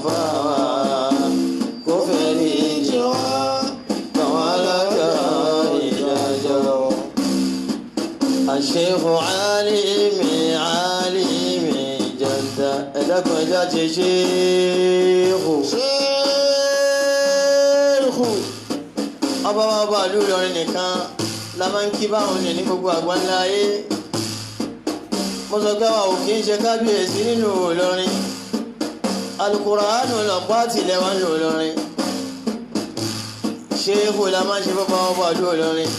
àfáà kó fẹ́rí jì wá káwọn alága ìdájọ́. àṣehù alimi alimi jadda ẹ̀dàkùn ẹja ti ṣéhù. ṣéhù ọba wa bá ìlú Ìlọrin nìkan la máa ń kí báwọn ní gbogbo àgbáńlá ayé. mo sọ pé wa ò kí ń ṣe kábíyèsí nínú Ìlọrin. Al-Qur'anu lọ́pọ̀ àtìlẹ̀ wọn lò Ìlọrin. ṣéhù la máa ń ṣe bọ́bá wọn bá ìlú Ìlọrin.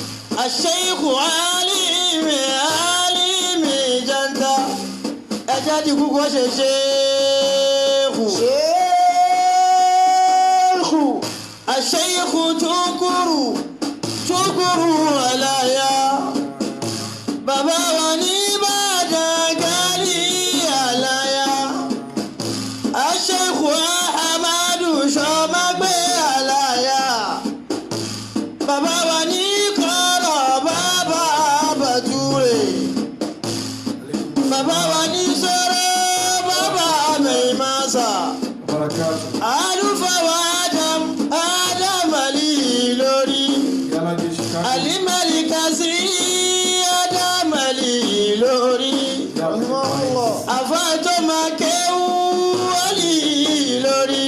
àṣeyìkù alimi alimi janta ẹja di kúkọ ṣe ṣéhù. ṣéhù àṣeyìkù tukuru alaya bàbá wa ní Ìbàdàn gálí alaya àṣeyìkù Ahmadu Ṣọmágbé alaya bàbá wa ní Kọ̀rọ̀ bàbá Bàtúrè bàbá wa ní Sọ̀rọ̀ bàbá Mẹ́másà àlùfáà wa Adam Ali lórí alimalikasi Adam Ali lórí àfáàtọ́ máa kéwú Ali lórí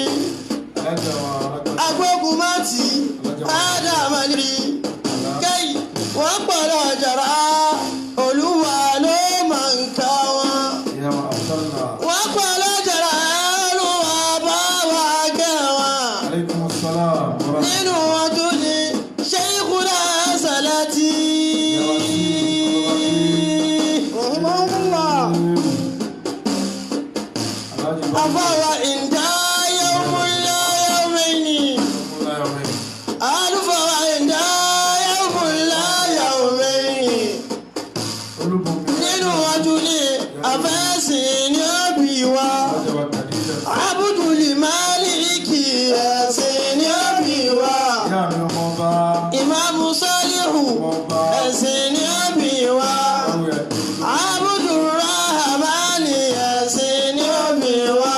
agbógunmátì Adam Ali kẹ́yì wọ́n pọ̀lọ̀ jàrá Olúwa ló máa ń ká wọn. wọ́n pọ̀lọ̀ jàrá Olúwa bá wa kẹ́ wọn. nínú wọn tó ní Sheikhuna Salati. àfáwà ìdá yawmun la yawmayni. àlùfáà ìdá yawmun la yawmayni. nínú wọn tó ní àfẹ́sìn ní òbí wa. Abdul Maliki ẹ̀sìn ní òbí wa. Ìmáàmù Sálíhù ẹ̀sìn ní òbí wa. Abdul Rahmani ẹ̀sìn ní òbí wa.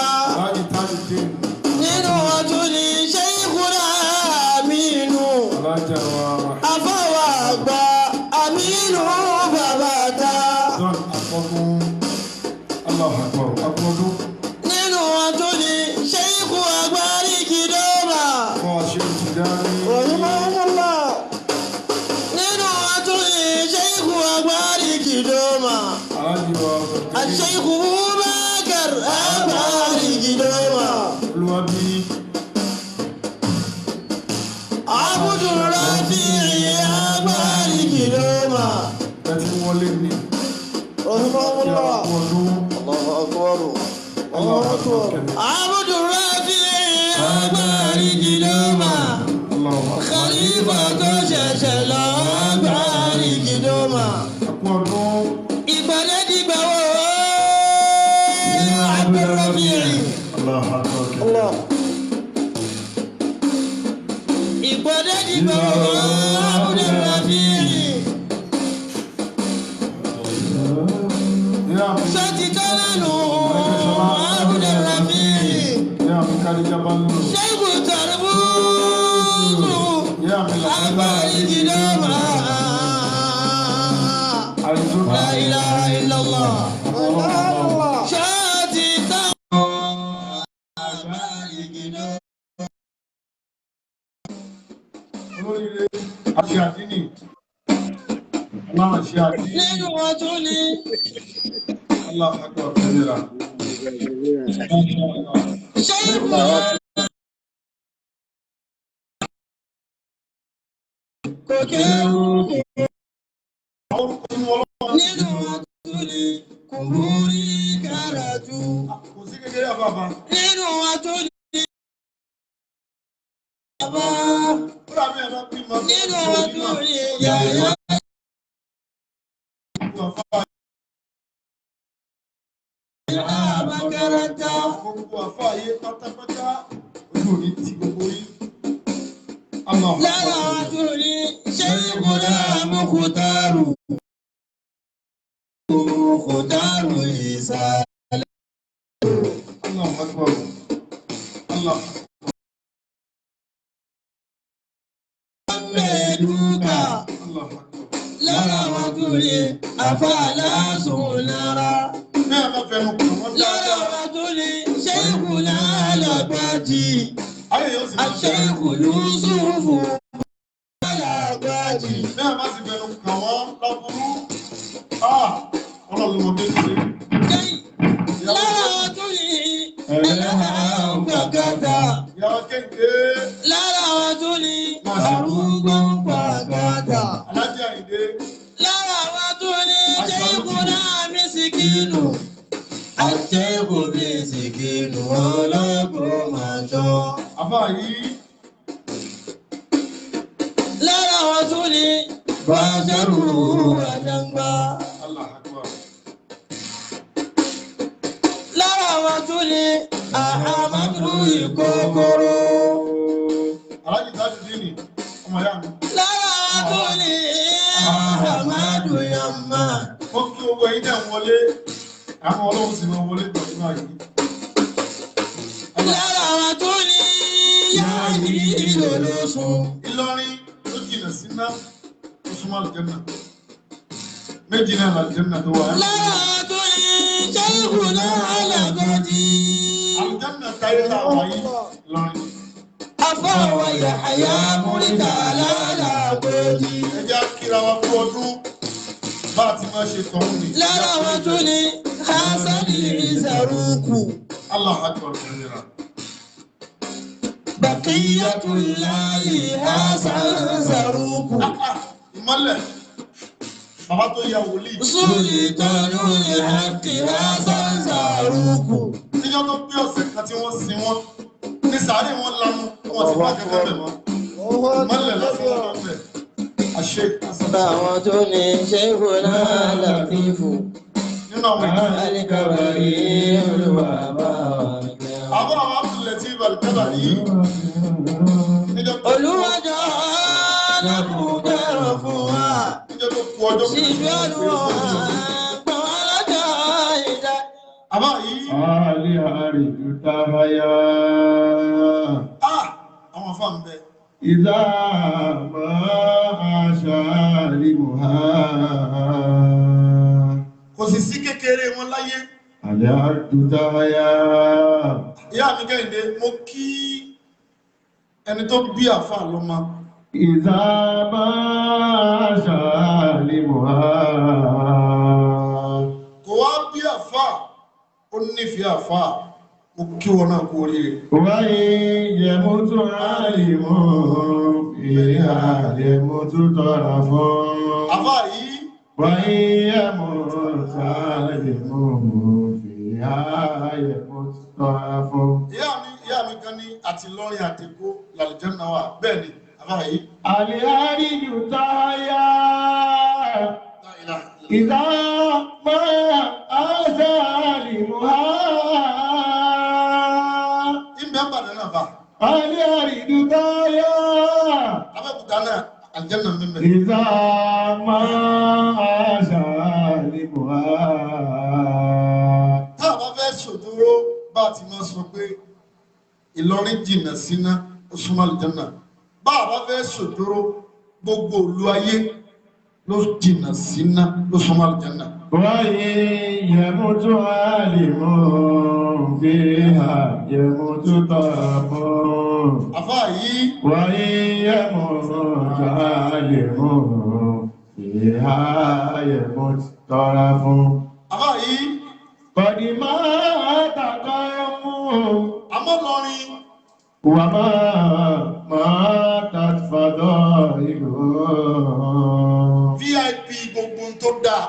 nínú wọn tún ní Sheikhuna Aminu. àfọwọ́ àgbà Aminu bàbá ta. nínú wọn tún ní Sheikhu Agbari Kidoma. nínú wọn tún ní Sheikhu Agbari Kidoma. Sheikhu Bubakar Agbari Kidoma. Abdul Rafi'i Agbari Kidoma. Allahu Akbar. Abdul Rafi'i Agbari Kidoma. Khalifa tó ṣẹ̀ṣẹ̀ lọ Agbari Kidoma. ìgbàlẹ̀ dìgbà wo Abdul Rafi'i. ìgbàlẹ̀ dìgbà wo Abdul Rafi'i. sọ́tì tọ́lánù Abdul Rafi'i. Sheikhu Tarbutu Agbari Kidoma. La ilaha illallah. sọ́tì tọ́lánù Agbari Kidoma. nínú wọn tún ní Sheikhu kò kéwú. nínú wọn tún ní Kùmúrí Káràtú. nínú wọn tún ní bàbá. nínú wọn tún ní Yàyà. Makaranta. gbogbo àfáàyè pátápátá ojú òní ti gbogbo yín. lára wa tún ní Sheikhuna Mukhtaru. Mukhtaru Ìsàlẹ̀. mẹ́ẹ̀dúkà lára wọn tó lè àfàlà sùnlára. lára wọn tó lè ṣẹ́kùnà alágbàjì àṣẹ́kù Yúsúfù alágbàjì. bẹ́ẹ̀ má sì bẹ̀rù kàn wọ́n lọ́kùnrin. ọlọ́run ló dé sí. lára wọn tó lè ẹlẹ́hà gbàgàdà. lára wọn tó lè arúgbó gbàgàdà. lára wọn tó lè ṣẹ́kùnà mísìkínù. àṣẹ́kù mísìkínù ọlọ́gbọ̀n máa jọ. àbá yìí. lára wọn tó lè bàṣẹ́rù àjàngbá. lára wọn tó lè àhàmàdù ìkòkòrò. aláàjì tájú dínì ọmọ ìyá mi. lára wọn tó lè àhàmàdù yàmà. ó kí owó ẹ̀yin náà wọlé àwọn ọlọ́run sì máa wọlé pẹ̀lú báyìí. lára wọn tó lè yáàyí ìlòlósùn. Ìlọrin ló jìnà sí náà ó súnmọ́ àlùjànnà méjì náà àlùjànnà tó wà. lára wọn tó lè ṣẹ́kùnà alágbàjì. àlùjànnà táyé táwọn yìí Ìlọrin. afọwọ́ Yahya múrídà alágbàjì. ẹjẹ́ kíra wa fún ọdún bá a ti máa ṣe tọ̀hún ni. lára wọn tó lè Hasani Zaruku. Allah akbar kabira. Baqiyatullahi Hasan Zaruku. ìmọ́lẹ̀ bàbá tó ya wòlíì. Sultanul Haqqi Hasan Zaruku. níjọ́ tó pé ọ̀sẹ̀ kan tí wọ́n sin wọ́n ní sàárè wọn lanu wọn ti bá kẹ́kẹ́ bẹ̀ mọ́. ìmọ́lẹ̀ lásán wọn bẹ̀. àṣẹ àṣàdá. àwọn tó ní Sheikhuna Latifu. nínú àwọn ìlú. Alikabari olúwa bá wa jẹ́. àbọ̀ àwọn Abdul-Lateef Al-Kabari. olùwàjọ́ lákùnkẹ́rọ̀ fún wa. níjọ́ tó kú ọjọ́ síjú olúwa gbọ́n lọ́jọ́ ìjà. àbá yìí. Ali àrídù tábáyá. àwọn afá ń bẹ. Ìdá máa ṣàlì mùhá. kò sì sí kékeré wọn láyé. Ali àrídù tábáyá. ìyá mi Kẹ́hìndé mo kí ẹni tó bí àfà lọ́mọ. Ìdá máa ṣàlì mùhá. kò wá bí àfà ó nífẹ̀ẹ́ àfà mo kí wọn náà kú oríire. Wáyé yẹmú tó ráàlì mọ́, ìhà yẹmú tó tọ́ra fún. àfà yìí. Wáyé yẹmú ráàlì mọ́, ìhà yẹmú tó tọ́ra fún. ìyá mi kan ní àti lọ́rin àtẹ̀kọ́ làlùjánnà wà bẹ́ẹ̀ ni àfà yìí. Àlìyárí yóò táyà. Ìdá máa àṣà àlìmọ́. ìmọ̀ àbàdàn náà bá. Àlìyárí yóò táyà. Abẹ́òkúta náà àlùjánnà mímẹ́. Ìdá máa àṣà àlìmọ́. tá a bá fẹ́ ṣòdúró bá a ti máa sọ pé Ìlọrin jìnnà síná ó súnmọ́ àlùjánnà. bá a bá fẹ́ ṣòdúró gbogbo ìlú ayé ló jìnnà síná ló súnmọ́ àlùjánnà. Wáyé yẹmú tó àlìmọ́, fíhà yẹmú tó tọ́ra fún. àfà yìí. Wáyé yẹmú tó àlìmọ́, fíhà yẹmú tó tọ́ra fún. àfà yìí. Bọ̀dì máa tàkọ́ mú. àmọ́ lọrin. Wà máa tàfàdọ̀ ìlú. VIP gbogbo tó dáa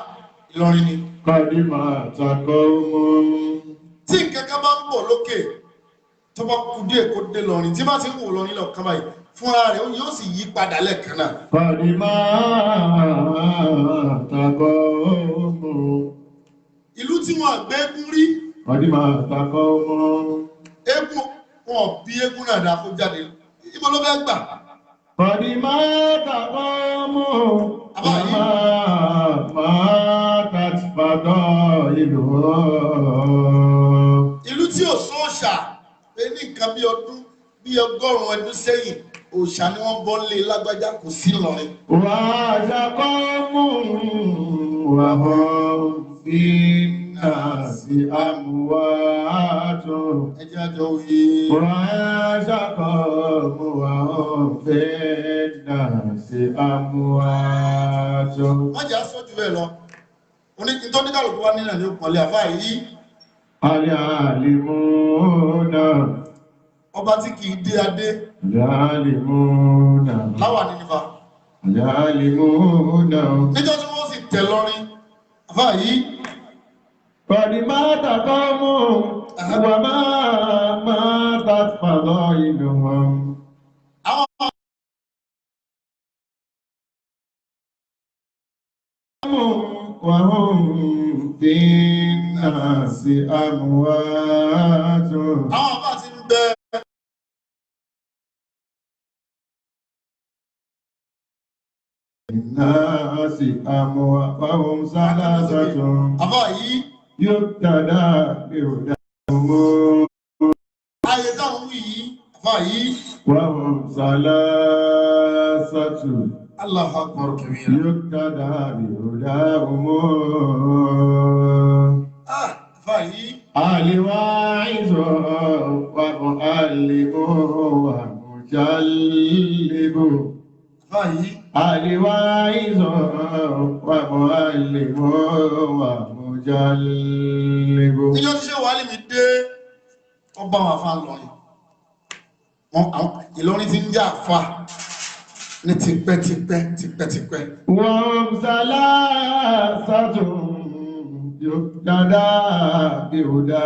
Ìlọrin ni. Bọ̀dì máa tàkọ́ mú. tí nǹkan kan bá ń bọ̀ lókè tó bá kú díẹ̀ kó dé lọrin tí bá ti ń wò lọrin lọ́kàn báyìí fúnra rẹ̀ yóò sì yí padà lẹ́ẹ̀kan náà. Bọ̀dì máa tàkọ́ mú. ìlú tí wọn àgbẹ̀ eégún rí. Bọ̀dì máa tàkọ́ mú. eégún wọn bí eégún náà dáa kó jáde ibo ló fẹ́ gbà. Bọ̀dì máa tàkọ́ mú. Máa tàfàdọ̀ ìlú. ìlú tí ò sóòṣà ẹni nǹkan bí ọdún bí 100 ọdún sẹ́yìn òòṣà ni wọ́n bọ́ lé lágbájá kò sí lọ́rin. wà á ṣàkọ́ mú wà hàn fi náà sí àmúwájọ. ẹjẹ́ àjọ òye. wà á ṣàkọ́ mú wà hàn fi náà sí àmúwájọ. wọ́n jẹ́ aṣojú bẹ́ẹ̀ lọ tó ní kálukú wá nínú ní òpọ̀lẹ̀ àfáà yìí. Al-alimuna ọba tí kìí dé adé. Al-alimuna láwà ní nípa. Al-alimuna níjọ́ tí wọ́n sì tẹ̀ lọ́rin àfáà yìí. Qadi mata qawmu wa ma matat fadailuhum. Wa hum fi nasi amwatu. Àwọn àbá ti ń bẹ. Nasi amwatu wa hum salasatun. Àbá yìí. Yuktada bihuda. Ayé táwọn wí yìí, àbá yìí. Wa hum salasatun. Allahu akbar kabira. Yuktada bihuda. Àbá yìí. Aliwa'izu wa mu'allimu wa mujallibu. Àbá yìí. Aliwa'izu wa mu'allimu wa mujallibu. Níjọ́ tí ṣe wà lè mi dé ọba wà fà lọ́rin. Ìlọrin ti ń jà fà ní tipẹ́tipẹ́. Wọ́n salasatun yuktada bihuda.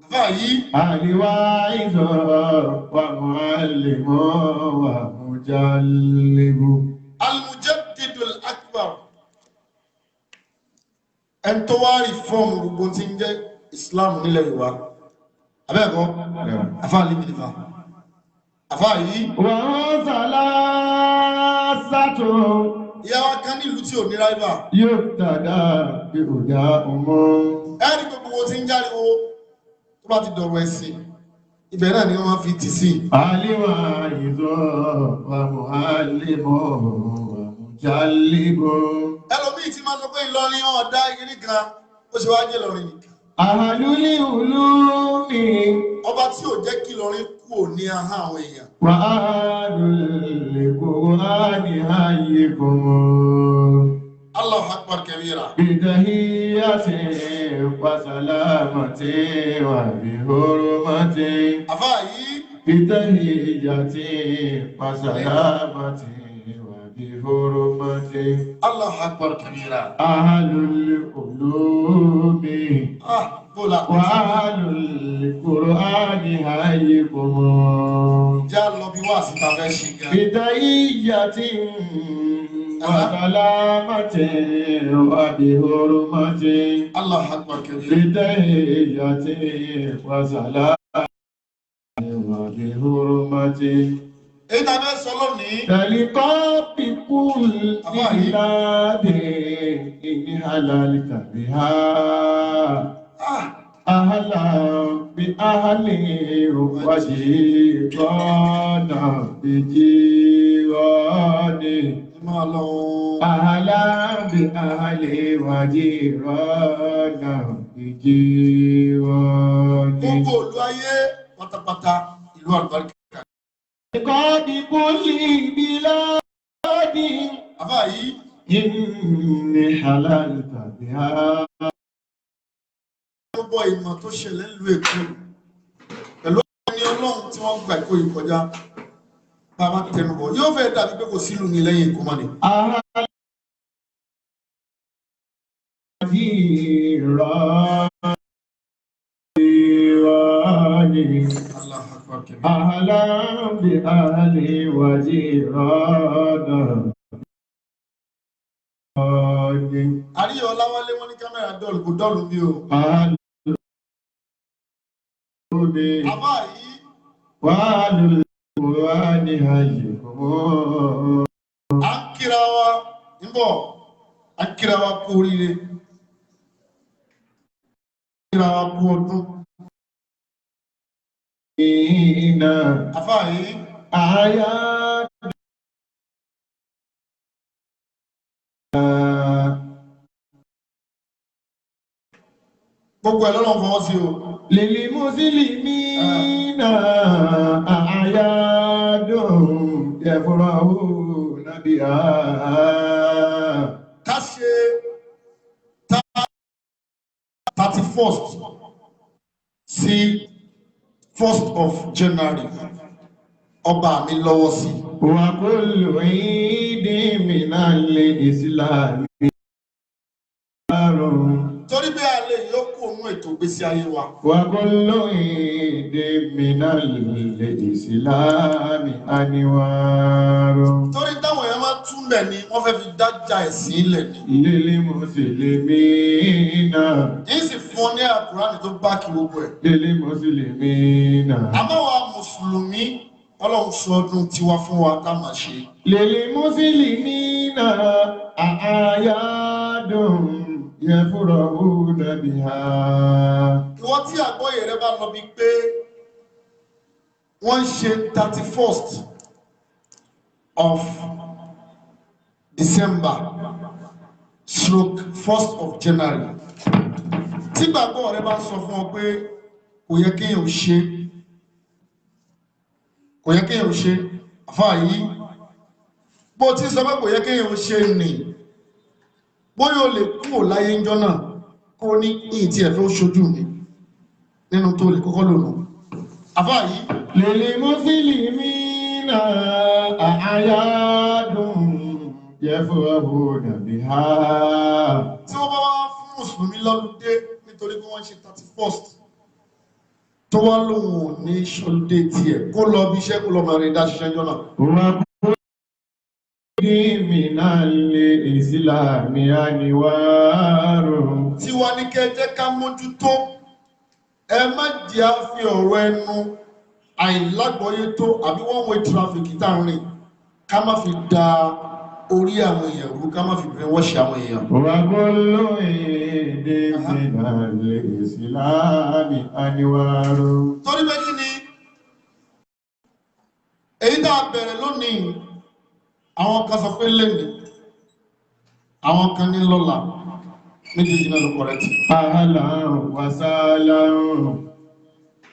Àbá yìí. Aliwa'izu wa mu'allimu wa mujallibu. Al-Mujaddidul Akbar. Ẹn tó wá rí fọ́ọ̀mù gbogbo tí ń jẹ́ Islam nílẹ̀ Yorùbá. Abẹ́ẹ̀kọ́, àfá líbi nìfà. Àfá yìí. Wọ́n salasatun Ìyá wa kan ní ìlú tí ò ní ráìbà. yuktada bihuda. Ẹ̀rí gbogbo wo tí ń járiwo tó bá ti dọ̀rọ̀ ẹ̀sìn. Ibẹ̀ náà ni wọ́n fi tì sí. Aliwa'izu wa mu'allimu wa mujallibu. Ẹlòmíì tí máa sọ pé Ìlọrin ọ̀dá ìgbìrì kan ó ṣe wá jẹ́ Ìlọrin nìkan. Ahlul ulumi Ọba tí ò jẹ́ kí Ìlọrin kú ò ní ahọ́n àwọn èèyàn. wa ahlul qur'ani hayyikum. Allahu akbar kabira. Bidahiyati wa salamati wa bihurmati. Àfá yìí. Bidahiyati wa salamati wa bihurmati. Allahu akbar kabira. Ahlul ulumi Bọ́lá. wa ahlul qur'ani hayyikum. Já lọ bí wá síta fẹ́ ṣe gan. Bidahiyati wa salamati wa bihurmati. Allahu akbar kabira. Bidahiyati wa salamati wa bihurmati. Èyí tá a fẹ́ sọ lónìí. Tẹ̀líkọ́ pípú ìlàdé ìní halali tàbí ha. Ahala bí ahali wájí rọ́nà bíjí rọ́ni. Máa lọ. Ahala bí ahali wájí rọ́nà bíjí rọ́ni. Gbogbo olú ayé pátápátá ìlú àlùbáríkà. Kọ́dí kúlì bíládì. Àfá yìí. Inni halal tàbí ha. Gbogbo ìmọ̀ tó ṣẹlẹ̀ nílùú Èkó pẹ̀lú ẹni Ọlọ́run tí wọ́n gbà Èkó yìí kọjá bá máa tẹnubọ̀ yóò fẹ́ dàbí pé kò sílùú ní lẹ́yìn Èkó mọ́ ni. Allahu akbar kabira. Ahlan bi ahli wa jirana. Àríyọ̀ Ọláwálé wọ́n ní kámẹ́rà dọ́ọ̀lù kò dọ́ọ̀lù bí o. Àbá yìí. Wàhálù Kùránì hayyikum. À ń kíra wa ń bọ̀, à ń kíra wa kú oríire. Kíra wa kú ọdún. àfáàyí àyà gbogbo ẹ̀ lọ́nà fọwọ́ sí o. lílì mùsùlùmí náà àyàdùn yẹfúráhù nàbíyà. ká ṣe 31st sí 1st of January ọba mi lọ́wọ́ sí. wà kó lò ìdí mìíràn lè ìsìlámì. torí bí a lè yọkù òun ètò ìgbésí ayé wa. wà kó lò ìdí mìíràn lè ìsìlámì àníwárò. torí táwọn èèyàn máa túnbẹ̀ ni wọ́n fẹ́ fi dájà ẹ̀sìn ilẹ̀ ni. lílì mùsùlùmí náà. yìí sì fún ọ ní àkùránì tó bá kí gbogbo ẹ̀. lílì mùsùlùmí náà. àmọ́ wa mùsùlùmí ọlọ́run sọ ọdún tiwa fún wa ká máa ṣe. lílì mùsùlùmí náà àyàdùn yẹfúráhù nàbíyà. ìwọ tí àgbọ́yé rẹ bá lọ bí pé wọ́n ń ṣe 31st of December stroke 1st of January tí gbàgbọ́ rẹ bá sọ fún ọ pé kò yẹ kéèyàn ṣe àfáà yìí bó ti sọ pé kò yẹ kéèyàn ṣe nì bóyá o lè kúrò láyé ńjọ́ náà kó ní ìyìn tí ẹ̀fẹ́ ó ṣojú mi nínú tó lè kọ́kọ́ lòrò àfáà yìí. lílì mùsùlùmí náà àyàdùn yẹfúráhù nàbíyà. tí wọ́n bá wá fún mùsùlùmí lọ́lùdé nítorí pé wọ́n ṣe 31st tó wá lóhun ò ní ṣọlùdé tiẹ̀ kó lọ bí iṣẹ́ kó lọ máa rí dá ṣiṣẹ́ ńjọ́ náà. wà kó ìdí mìíràn lè ìsìlámì àníwárò. tí wá ní kẹjẹ ká mójútó ẹ má jẹ́ á fi ọ̀rọ̀ ẹnu àìlágbọ́yé tó àbí one way traffic tá ń rìn ká má fi da orí àwọn èèyàn rú ká má fi bẹ̀rẹ̀ wọ́n ṣe àwọn èèyàn. wà kó lò èdè mìíràn lè ìsìlámì àníwárò. torí pé kí ni èyí tá a bẹ̀rẹ̀ lónìí àwọn kan sọ pé lẹ́nìí àwọn kan ní lọ́la méjèèjì náà ló kọ̀rẹ́tì. ahlan wa sahlan.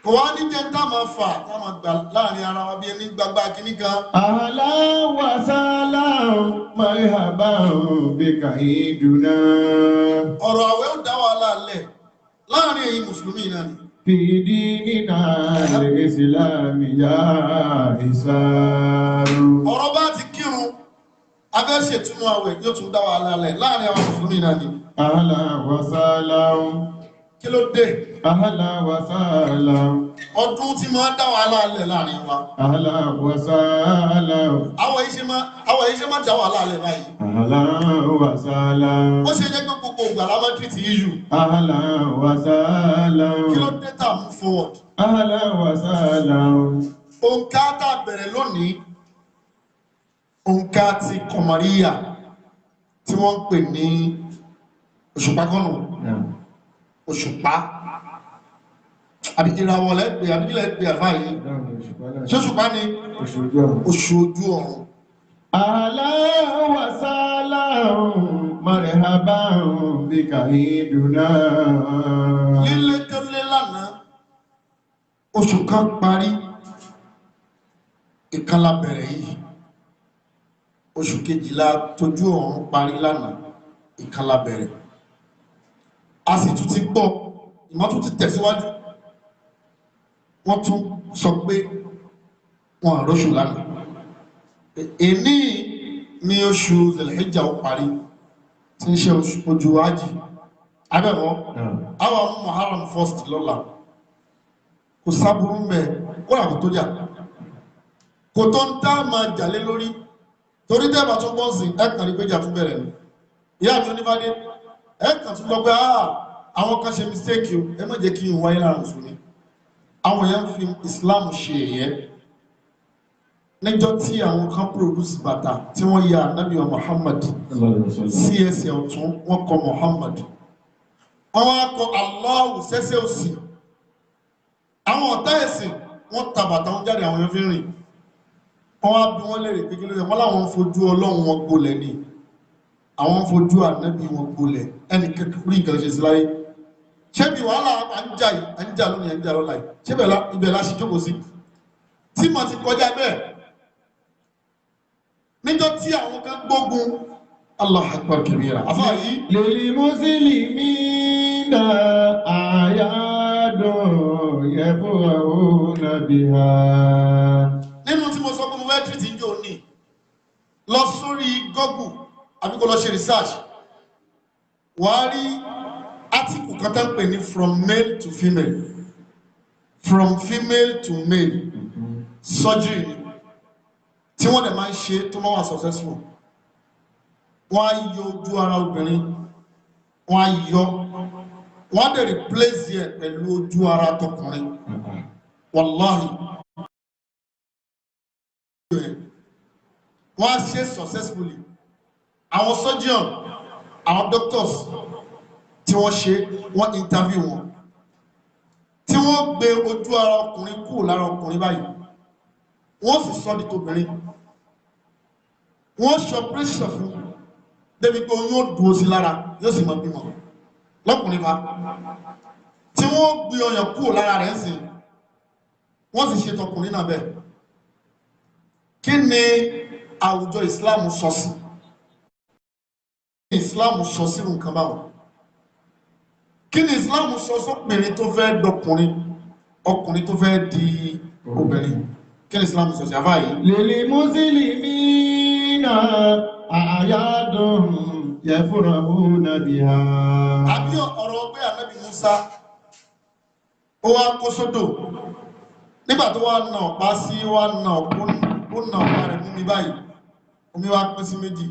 kò wá ní jẹ́ tá máa fà tá máa gbà láàrin ara wa bí ẹni gbagba kìíní kan. ahlan wa sahlan marhaban bika iduna. ọ̀rọ̀ àwẹ̀ ó dá wàhálà lẹ̀ láàrin èyí mùsùlùmí náà ni. fi dinina al-islami ya isaru. ọ̀rọ̀ bá ti kírun abẹ́ ṣètùnú àwẹ̀ yóò tún dá wàhálà lẹ̀ láàrin àwọn mùsùlùmí náà ni. ahlan wa sahlan. kí ló dé. ahlan wa sahlan. ọdún tí máa dá wàhálà lẹ̀ láàrin wa. ahlan wa sahlan. àwọn yìí ṣe máa dá wàhálà lẹ̀ báyìí. ahlan wa sahlan. ó ṣe jẹ́ pé gbogbo ìgbà la máa tìrìtì yíyù. ahlan wa sahlan. kí ló dé tá a move forward. ahlan wa sahlan. òǹkà tá a bẹ̀rẹ̀ lónìí òǹkà ti kọ̀mọ̀ríyà tí wọ́n ń pè ní òṣùpá kọ́nù òṣùpá àbí ìràwọ̀ lẹ́gbẹ̀ẹ́ àbí lẹ́gbẹ̀ẹ́ àfáà yìí ṣé òṣùpá ni oṣù ojú ọ̀run. ahlan wa sahlan marhaban bika iduna. lílé tó lé lánàá oṣù kan parí ìkànnà bẹ̀rẹ̀ yìí oṣù kejìlá tójú ọ̀run parí lánàá ìkànnà bẹ̀rẹ̀ a sì tún ti gbọ́ ìmọ̀ tún ti tẹ̀síwájú wọ́n tún sọ pé wọn àrọ́ṣù lánàá èní ní oṣù Zul-Hijjah ó parí tí ń ṣe ojú Hájì abẹ́wọ́ àwọn Muharram 1st lọ́la kò sábúrú mẹ́ kó làkó tó jà kò tó ń dá máa jàlé lórí torí tẹ́bà tó bọ́ sí ẹ̀kàn rí péjà tún bẹ̀rẹ̀ ní ìyá àti onífádé ẹ̀kàn tún lọ pé àwọn kan ṣe mistake o ẹ má jẹ́ kí n wáyé lára mùsùlùmí àwọn èèyàn fi Islam ṣe ẹ̀yẹ níjọ́ tí àwọn kan produce bàtà tí wọ́n ya Ànábì wa Muhammad sí ẹsẹ̀ ọ̀tún wọ́n kọ Muhammad wọ́n wá kọ Allahu sẹ́sẹ̀ òsì àwọn ọ̀tá ẹ̀sìn wọ́n ta bàtà wọn jáde àwọn èèyàn fi rìn wọ́n wá bí wọ́n lérè pé kí ló dé wọ́n láwọn fojú ọlọ́run wọn gbolẹ̀ ni àwọn fojú ànábì wọn gbolẹ̀ ẹnì kẹ́kẹ́ rí nǹkan ṣe sí láyé ṣé bí wàhálà à ń jà lónìí à ń jà lọ́la yìí ṣé ibẹ̀ láti jókòó sí tí mo ti kọjá bẹ́ẹ̀ níjọ́ tí àwọn kan gbógun Allah akbar kabira àfáà yìí lil muslimina ayadun yafrahuna biha. nínú tí mo sọ pé mo fẹ́ tìrìtì ń jò ní lọ sórí Google àbí kó lọ ṣe research wàá rí átíkù kan tá ń pè ní from male to female from female to male surgery ni tí wọ́n dẹ̀ máa ń ṣe tó máa wà successful wọ́n á yọ ojú ara obìnrin wọ́n á yọ wọ́n á dẹ̀ replace yẹ pẹ̀lú ojú ara tọkùnrin wàláhì wọ́n á ṣe successfully àwọn surgeon àwọn doctors tí wọ́n ṣe wọ́n interview wọn tí wọ́n gbé ojú ara ọkùnrin kúrò lára ọkùnrin báyìí wọ́n sì sọ di tóbìnrin wọ́n ṣe operation fún débi pé oyún ó dúró sí lára yóò sì máa bímọ lọ́kùnrin bá tí wọ́n gbé ọyàn kúrò lára rẹ̀ sí wọ́n sì ṣe tọkùnrin náà bẹ́ẹ̀ kí ni àwùjọ Islam sọ sí Islam sọ sí nǹkan báwọn kí ni Islam sọ sóbìnrin tó fẹ́ dọkùnrin ọkùnrin tó fẹ́ di obìnrin kí ni Islam sọ sí àfáà yìí. lil muslimina ayadun yafrahuna biha. àbí ọ̀rọ̀ pé ànábì Musa ó wá kó sódò nígbà tó wá na ọ̀pá sí wá na ọ̀pá rẹ̀ mú mi báyìí omi wá pín sí méjì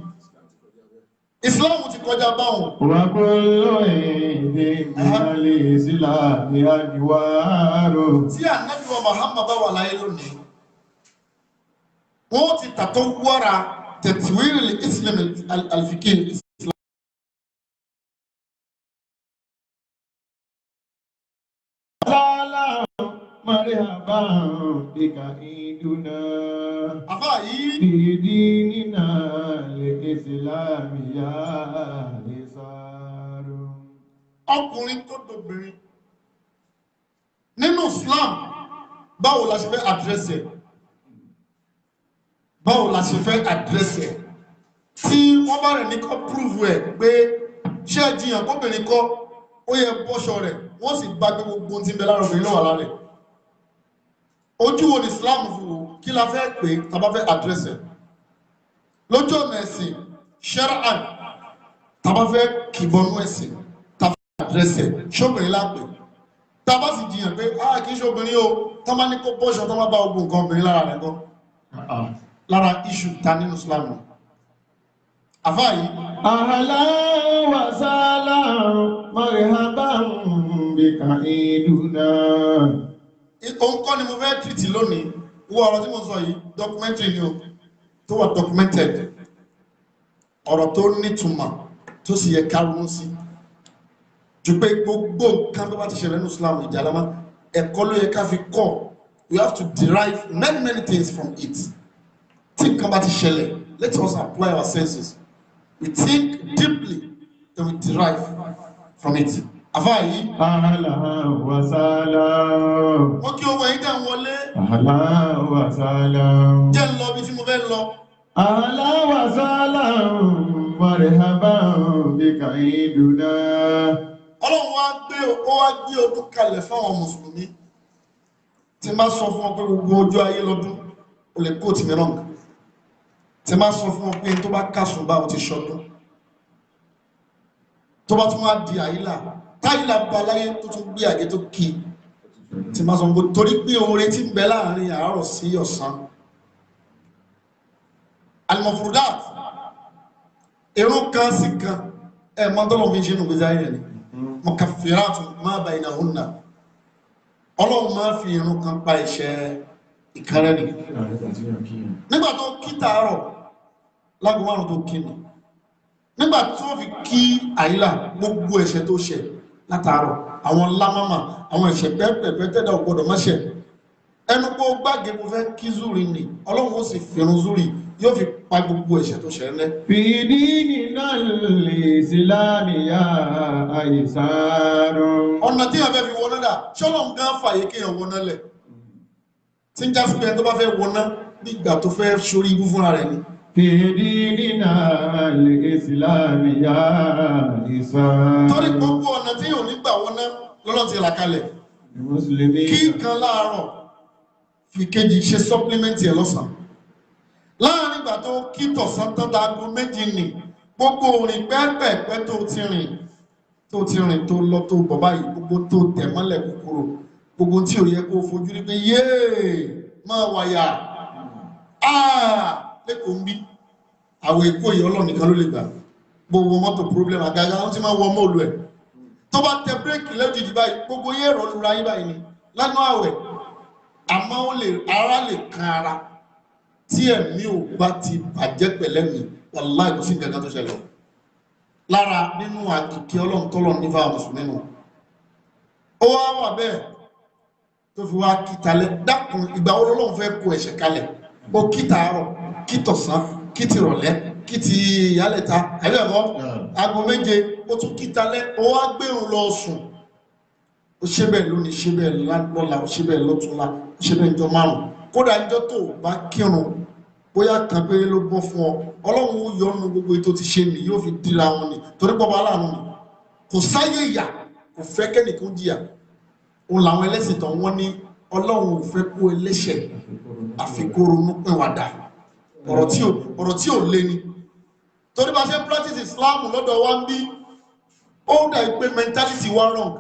Islam ti kọjá báwọn. Wa kullu ìdí ìmọ̀lẹ̀ ìsìlámì àdìwárò. tí ànábì wa Muhammad bá wà láyé lónìí wọ́n ti tàtọ́ wọ́ra tẹ̀tìwìrì Islam alfikir Islam. Sálà marhaban bika iduna. àfáà yìí Ìdí nínà lè ìsìlámì yá lè sáró. ọkùnrin tó dobìnrin nínú Islam báwo la ṣe fẹ́ àdírẹ́sì ẹ̀ báwo la ṣe fẹ́ àdírẹ́sì ẹ̀ tí wọ́n bá rẹ̀ ní kọ́ púrúfù ẹ̀ pé ṣé ẹ jiyàn kóbìnrin kọ́ ó yẹ bọ́ṣọ rẹ̀ wọ́n sì bá gbé gbogbo ohun tí ń bẹ lára obìnrin lọ́wọ́ lára rẹ̀ ojú wo ni Islam fi wò kí la fẹ́ pè tá bá fẹ́ àdírẹ́sì ẹ̀ lójú ọ̀nà ẹ̀sìn shar'an tá bá fẹ́ kìbọnú ẹ̀sìn tá bá fẹ́ àdírẹ́sì ẹ̀ ṣóbìnrin lápè tá bá sì jiyàn pé kì í ṣe obìnrin o tá bá ní kó bọ́ṣọ tá bá bá ogun nǹkan obìnrin lára rẹ̀ gan lára iṣu ta nínú Islam àfáà yìí. Ahlan wa sahlan marhaban bika iduna. òun kọ́ ni mo fẹ́ tìrìtì lónìí wo ọ̀rọ̀ tí mo sọ yìí documentary ni o tó wà documented ọ̀rọ̀ tó nítumọ̀ tó sì yẹ kárùn sí jù pé gbogbo nǹkan tó bá ti ṣẹlẹ̀ ní Islam ìjàlámá ẹ̀kọ́ ló yẹ ká fi kọ́ we have to derive many things from it tí nǹkan bá ti ṣẹlẹ̀ let us apply our senses we think deeply then we derive from it àfáà yìí. Ahlan wa sahlan. wọ́n kí owó ẹ̀yìn dẹ̀ wọlé Ahlan wa sahlan. jẹ́ ń lọ bí tí mo fẹ́ lọ. Ahlan wa sahlan marhaban bika iduna. Ọlọ́run wá gbé ọdún kalẹ̀ fáwọn mùsùlùmí tí má sọ fún wọn pé gbogbo ọjọ́ ayé lọ́dún o lè kóòtù mìíràn tí má sọ fún wọn pé tó bá kásùn bá wọn ti ṣọdún tó bá tún wá di àyílà táyílà bá láyé tó tún gbé àgé tó kí tí má sọ fún wọn torí pé oore tí ń bẹ láàrin àárọ̀ sí ọ̀sán al-mafrudat irun kan sí kan mọ́tọ́lọ́ fi ṣe nù gbé záyé ni mukaffiratun ma baynahunna Ọlọ́run máa fi irun kan pa ẹ̀ṣẹ̀ ìkárẹ́ ni nígbà tó kí tààrọ̀ lágùn márùn tó kí ni nígbà tó fi kí àyílà gbogbo ẹ̀ṣẹ̀ tó ṣẹ̀ látàárọ̀ àwọn lámámà àwọn ẹ̀ṣẹ̀ pẹ́pẹ̀pẹ́ tẹ́dà ògbọ́dọ̀ má ṣẹ̀ ẹnu pé ó gbàgbé mo fẹ́ kí zúrì ni ọlọ́run ó sì fìrun zúrì yóò fi pa gbogbo ẹ̀ṣẹ̀ tó ṣẹ̀ lẹ́. fìdí nínà ìsìlámìyà àìsàárọ̀. ọ̀nà tí yàn fẹ́ fi wọná dà ṣọ́lọ̀ ń gán fàyè kéèyàn wọná lẹ̀ tí ń já sí pé ẹni tó bá fẹ́ wọná bí ìgbà tó fẹ́ sórí ibú fúnra rẹ̀ ni. fìdí nínà ìsìlámìyà àìsàárọ̀. torí gbogbo ọ̀nà tí yóò nígbà wọná lọ́lọ́ ti là kalẹ̀ kí kan láàárọ̀ fi kejì ṣe supplement ẹ̀ lọ́sàn láàrin ìgbà tó kí tọ̀sán tán dáago méjì nì gbogbo orin pẹ́ẹ́pẹ́ẹ́pẹ́ tó ti rìn tó lọ tó bọ̀ báyìí gbogbo tó tẹ̀ mọ́lẹ̀ kúkúrò gbogbo tí ò yẹ kó fojú rí pé yéè máa wáyà lẹ́kọ̀ọ́ ń bí àwọn èkó yìí ọlọ́nìkan ló lè gbà gbogbo mọ́tò problem àgàgà wọ́n ti máa wọ mọ́ọ̀lù ẹ̀ tó bá tẹ bírèkì lẹ́jìdì báyìí gbogbo yé ẹ̀rọ lura yín báyìí ni lánàá àwẹ̀ àmọ́ ara lè kan ara tí ẹ̀mí ò bá ti bàjẹ́ pẹ̀lẹ́ mi wàláì kò sí nǹkan kan tó ṣẹlẹ̀ lára nínú àkìkí ọlọ́run tọ́lọ̀ nífà mùsùlùmí nù ó wá wà bẹ́ẹ̀ tó fi wá kítalẹ̀ dákun ìgbà wo lọ́lọ́run fẹ́ kó ẹ̀ṣẹ̀ kalẹ̀ ó kíta àárọ̀ kítọ̀sán kítìrọ̀lẹ́ kìtì ìyálẹ̀ta àbẹ́ẹ̀kọ́ aago méje ó tún kítalẹ̀ ó wá gbẹ̀rún lọ sùn ó ṣe bẹ́ẹ̀ lónìí ṣe bẹ́ẹ̀ lọ́la ó ṣe bẹ́ẹ̀ lọ́túnla ó ṣe bẹ́ẹ̀ ìjọ márùn kódà ìjọ tó bá kírun bóyá kan péré ló bọ́ fún ọ ọlọ́run ó yọ ọ́nù gbogbo ètò ti ṣe nì yóò fi dira wọn ni torí pọ́ bá láàánú ni kò sáyé ìyà kò fẹ́ kẹ́nìkan jìyà òun làwọn ẹlẹ́sìn tán wọ́n ní ọlọ́run ò fẹ́ kó ẹlẹ́ṣẹ̀ àfikún ronú pẹ̀wàdà ọ̀rọ̀ tí ò lé ni torí bá ṣe ń practice Islam lọ́dọ̀ wa ń bí ó dà pé mentality wa wrong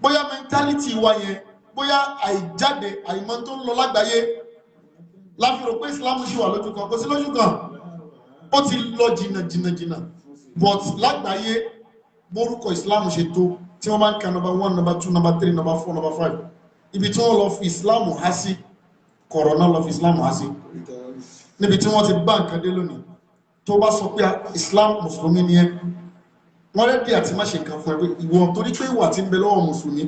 bóyá mentality wa yẹn bóyá àìjáde àìmọ̀ tó ń lọ lágbàáyé láfi rò pé Islam ṣì wà lójú kan kò sí lójú kan ó ti lọ jìnnà but lágbàáyé bórúkọ Islam ṣe tó tí wọ́n bá ń ka number 1 number 2 number 3 number 4 number 5 ibi tí wọ́n lọ fi Islam há sí kọ̀rọ̀nà lọ fi Islam há sí níbi tí wọ́n ti bá nǹkan dé lónìí tó bá sọ pé Islam mùsùlùmí ni ẹ́ wọ́n rẹ́dí àti má ṣe nǹkan fún ẹ pé ìwọ torí pé ìwà tí ń bẹ lọ́wọ́ mùsùlùmí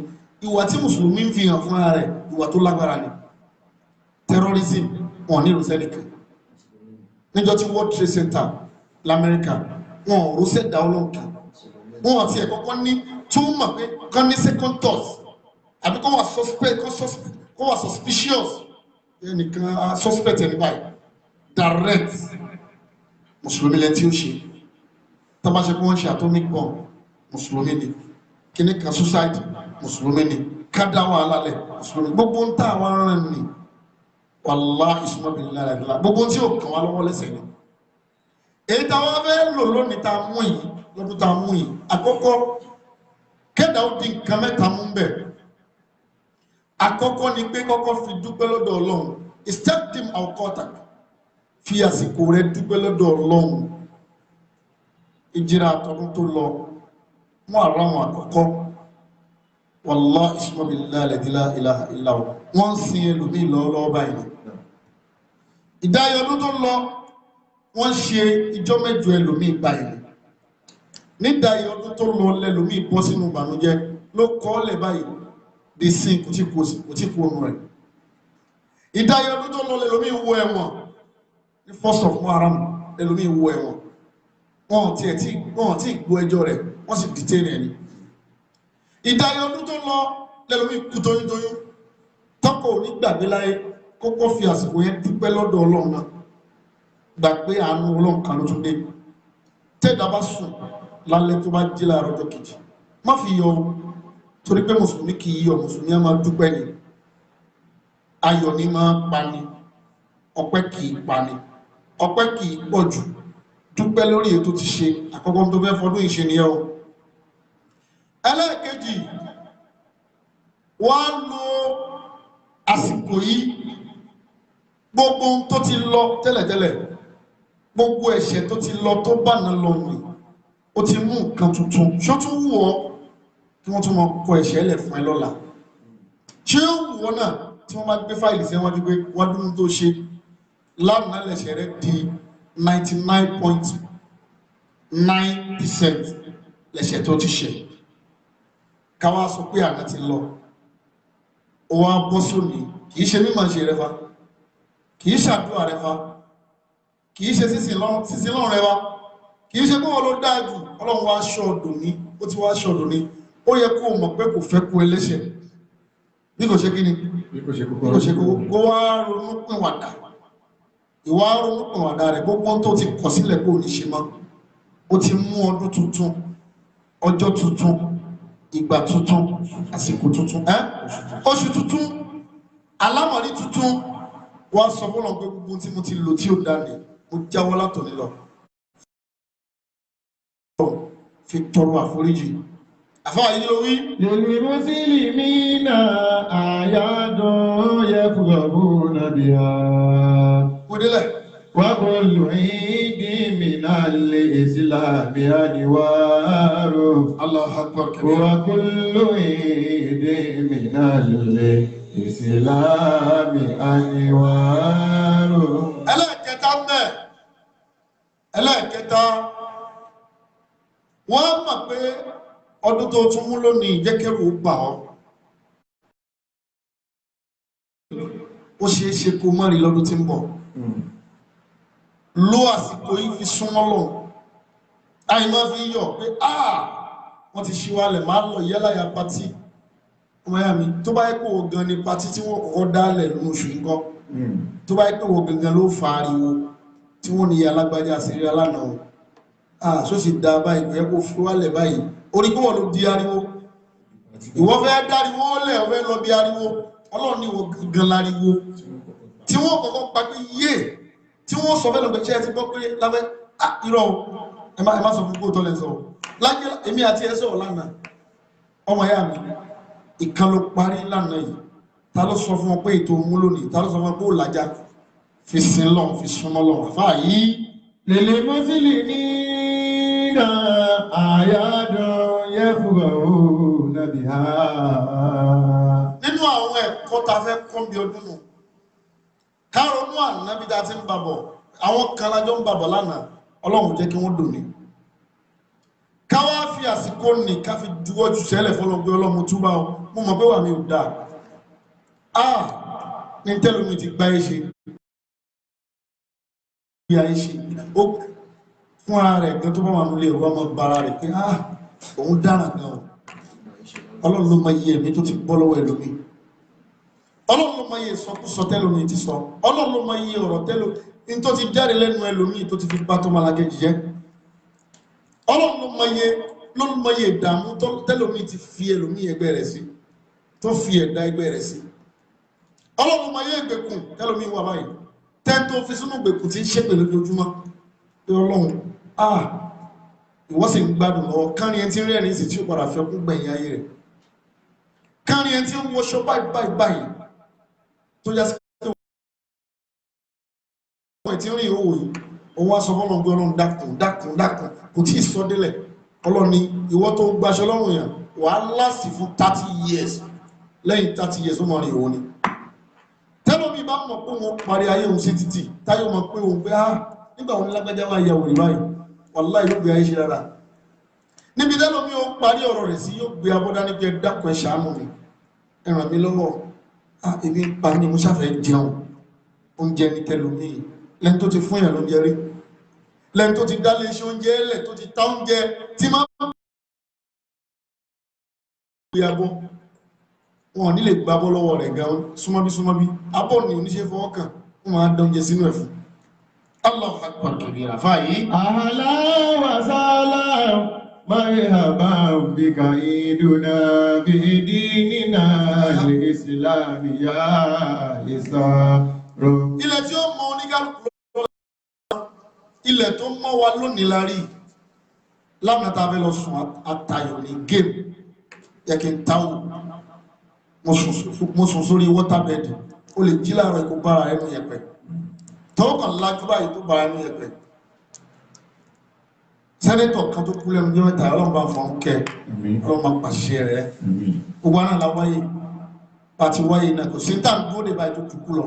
ìwà tí mùsùlùmí ń fi hàn fún ara rẹ̀ ìwà tó lágbára ni terrorism wọn ní ìrúsẹ́ nìkan níjọ́ tí World Trade Center lamẹ́ríkà wọn ò rúsẹ́ dá ọlọ́ǹkà wọn àti ẹ̀kọ́kọ́ ní tó mọ̀ pé kán ní second thought àbí kó wà suspicious ẹnìkan suspect ẹni báyìí direct mùsùlùmí lẹ́tí ó ṣe tọ́bá ṣe kí wọ́n ṣe atomic bomb mùsùlùmí ni kíní kan suicide mùsùlùmí ni kádà wàhálà lẹ̀ mùsùlùmí gbogbo ń tà àwọn aràn ni wallahi ìsúnmọ́bìnrin lára ìdílá gbogbo tí ó kàn wá lọ́wọ́ lẹ́sẹ̀ ni èyí táwọn fẹ́ lò lónìí tá a mú yìí lọ́dún tá a mú yìí àkọ́kọ́ kẹ́dà ó di nǹkan mẹ́ta mú bẹ̀ àkọ́kọ́ ni pé kọ́kọ́ fi dúpẹ́ lọ́dọ̀ Ọlọ́run istaqdim awqatak fi àsìkò rẹ̀ dúpẹ́ lọ́dọ̀ Ọlọ́run ìjìrà àtọ́dún tó lọ mú àráwọn àkọ́kọ́ wallahi ìsúnmọ́bìnrin la ilaha illa hu wọ́n ń sin ẹlòmí lọ́wọ́ báyìí ìdáyọ̀ ọdún tó lọ wọ́n ṣe ìjọ mẹ́jọ ẹlòmí báyìí nídáyọ̀ ọdún tó lọ lẹ́lòmí bọ́ sínú ìbànújẹ́ ló kọ́ lẹ̀ báyìí di sin kò tí kú ọ̀nù rẹ̀ ìdáyọ̀ ọdún tó lọ lẹ́lòmí wọ ẹ̀wọ̀n ní 1st of Muharram lẹ́lòmí wọ ẹ̀wọ̀n wọ́n tí gbọ́ ẹjọ́ rẹ̀ wọ́n sì detain ẹni ìdáyọ̀ ọdún tó lọ lẹ́lòmí kú tóyúntóyún tọ́kọ̀ ní gbàgbé láyé kọ́kọ́ fi àsìkò yẹn dúpẹ́ lọ́dọ̀ Ọlọ́run náà gbà pé àánú Ọlọ́run kan ló tún dé tẹ́ẹ̀dá bá sùn lálẹ́ tó bá jí láàárọ̀ ọjọ́ kejì má fi yọ torí pé mùsùlùmí kì í yọ mùsùlùmí á máa dúpẹ́ ni ayọ̀ ni máa pani ọpẹ́ kì í pani ọpẹ́ kì í pọ̀ jù dúpẹ́ lórí ètò ti ṣe àkọ́kọ́ tó fẹ́ fọdún ìṣe nìyẹn o ẹlẹ́ẹ̀kejì wọ́n lo àsìkò yìí gbogbo tó ti lọ tẹ́lẹ̀tẹ́lẹ̀ gbogbo ẹ̀ṣẹ̀ tó ti lọ tó bá náà lọ nù ó ti mú nǹkan tuntun ṣó tún wù ọ́ kí wọ́n tún mọ kọ ẹ̀ṣẹ̀ lẹ̀ fún ẹ lọ́la ṣé ó wù ọ́ náà tí wọ́n bá gbé fáìlì sí wọ́n gbé wọ́n dúró tó ṣe lánàá lẹ̀ṣẹ̀ rẹ di 99.9% lẹ̀ṣẹ̀ tó ti ṣe káwá sọ pé àná ti lọ ó wá bọ́ sóní kìí ṣe mímọ̀ ṣe rẹ fa kìí ṣàdúrà rẹ fa kìí ṣe sísìn lọ́rùn rẹ wa kìí ṣe kó wọn ló dáa jù ọlọ́run wá aṣọ ọdún ní ó ti wá aṣọ ọdún ní ó yẹ kó mọ̀ pé kò fẹ́ kú ẹlẹ́ṣẹ̀ bí kò ṣe kí ni bí kò ṣe kó wá ronú pìnwàdà ìwà ronú pìnwàdà rẹ̀ gbogbo tó ti kọ̀ sílẹ̀ kó ní ṣe mọ́ ó ti mú ọdún tuntun ọjọ́ tuntun ìgbà tuntun àsìkò tuntun oṣù tuntun alámọ̀rí tuntun wá sọ fọ́nà pé gbogbo tí mo ti lò tí ó dání mo jáwọ́ látòní lọ fi tọrọ àforíjì àfáà yìí lórí lèlè mùsùlùmí àyádùn yẹ fúgbàbù nàbíyà kúdílẹ̀ wà kò lù ìdí mìíràn lè ìsìlámì àdìwárò Allahu Akbar wà kò lù ìdí mìíràn lè ìsìlámì àdìwárò. ẹlẹ́ẹ̀kẹta wọ́n mọ̀ pé ọdún tó tún mú lónìí jẹ́kẹ́rù bà ọ́ ó ṣeé ṣe kó má rí lọ́dún tí ń bọ̀ ló àsìkò yìí fi súnmọ́ lọ àìmọ́ fi yọ̀ pé wọ́n ti ṣíwálẹ̀ máa lọ yẹ́láyà pátí ọmọ yá mi tó bá yẹ kó o gan ni pátí tí wọ́n kọ́kọ́ dálẹ̀ nínú oṣù yìí kọ́ tó bá yẹ kó o gangan ló fa ariwo tí wọ́n ní alágbájá àṣírí alánà só sì dá báyìí pé kó fi wálẹ̀ báyìí orí kó wọ́n ló di ariwo ìwọ fẹ́ dáriwo lẹ̀ ọ̀fẹ́ lọ bí ariwo ọlọ́run ní ìwọ gan láriwo tí wọ́n kọ́kọ́ pa pé yé tí wọ́n sọ fẹ́ lọ́gbẹ̀ ṣẹ́ ti gbọ́ pé lábẹ́ irọ́ ẹ má sọ fún kó tọ́lẹ̀ sọ lájẹ́ èmi àti ẹ sọ̀rọ̀ lánàá ọmọ ìyá mi ìkan ló parí lánàá yìí ta ló sọ fún ọ pé ètò òmúlò ní ta ló sọ fún ọ pé ó làjá fi sin lọ fi súnmọ́ lọ àfáà yìí lèlè mùsùlùmí àyádùn yẹ fúgbàbù nàbíyà. nínú àwọn ẹ̀kọ́ ta fẹ́ kọ́ bí ọdún nù kárọ̀nù ànábì tá ti ń bàbọ̀ àwọn kan lájọ́ ń bàbọ̀ lánàá ọlọ́run jẹ́ kí wọ́n dùn ní káwá fi àsìkò nì ká fi juwọ́ jù sẹ́lẹ̀ fọ́lọ́ pé ọlọ́run túbá ọ mo mọ̀ pé wà mí ò dáa ní tẹ́lómi ti gbá ẹ ṣe bí a ṣe ó fún ara rẹ̀ gan tó bá wà nílé ọba ọmọ bara rẹ̀ pé òun dára gan o ọlọ́run ló mọ iye ẹ̀mí tó ti bọ́ lọ́wọ́ ẹlòmí ọlọ́run ló mọ iye ìsọkúsọ tẹ́lómi ti sọ ọlọ́run ló mọ iye ọ̀rọ̀ tẹ́lómi tó ti jáde lẹ́nu ẹlòmí tó ti fi bá tó malagẹ́ jẹ́ ọlọ́run ló mọ iye ìdààmú tẹ́lómi ti fi ẹlòmí ẹgbẹ́ rẹ̀ sí tó fi ẹ̀dá ẹgbẹ́ rẹ̀ sí ọlọ́run ló mọ iye ìgbèkùn tẹ́lómi wà báyìí tẹ́ntó fi sínú ìgbèkùn tí ń ṣépè lójoojúmọ́ pé ọlọ́run ìwọ́n sì ń gbádùn lọ́wọ́ kárin ẹni tí ń rẹ́rìn sí tí ó padà fẹ́ kún gbẹ̀yìn ayé rẹ̀ kárin ẹni tí ń wọṣọ báyìí tó yá sí pé wọ́n ti rìn òwò yìí òun wá sọ fọ́nà pé ọlọ́run dákun kò tí ì sọ délẹ̀ ọlọ́run ni ìwọ́ tó gbaṣọ lọ́rùn yàn wà á láàsì fún 30 years lẹ́yìn 30 years ó mọ̀ rìn òun ni tẹ́lómi bá mọ̀ pé wọ́n parí ayé òun sí títì táyọ̀ mọ̀ pé òun pé nígbà wọn lágbájá máa yà wòrì báyìí wàláhì yóò gbé ayé ṣe rárá níbi tẹ́lómi ó parí ọ̀rọ̀ rẹ̀ sí yóò gbé abọ́dá ní pé dákun ẹ ṣàánú mi ẹ ràn mí lọ́wọ́ èmi ń pa ní mo ṣàfẹ́ jẹun oúnjẹ ní tẹ́lómi lẹ́ni tó ti fún yàn lóúnjẹ rí lẹ́ni tó ti dálé iṣẹ́ oúnjẹ ẹlẹ̀ tó ti ta oúnjẹ tí máa ń gbé abọ́ wọn nílè gbábọ́ lọ́wọ́ rẹ̀ gan súnmọ́bí abọ́ ni oníṣẹ́ fọwọ́ kàn wọ́n máa dánjẹ sínú ẹ̀fún Allahu Akbar kabira fàyí Ahla wa salam marhaban bika iduna bi dinina al-islam ya Isaro. ilẹ̀ tí ó mọ oníkálùkù ilẹ̀ tó mọ́ wa lónìí la rí lánàá tá a fẹ́ lọ sùn àtayọ̀ ní géèmù yẹ kí n táwò mo sùn sórí wọ́tàbẹ́ẹ̀dì o lè jí láàárọ̀ ikú bára ẹnu yẹpẹ̀ tọ́wọ́ kan lájú báyìí tó bára ẹnu yẹpẹ̀ sẹ́nẹ́tọ̀ kan tó kú lẹ́nu jẹ́mẹ́ta ọlọ́run bá fọ́n kẹ́ ọlọ́run máa pàṣẹ rẹ̀ gbogbo aná la wáyé pàtí wáyé náà kò sí ní tàn dúró dé báyìí tó kúkú lọ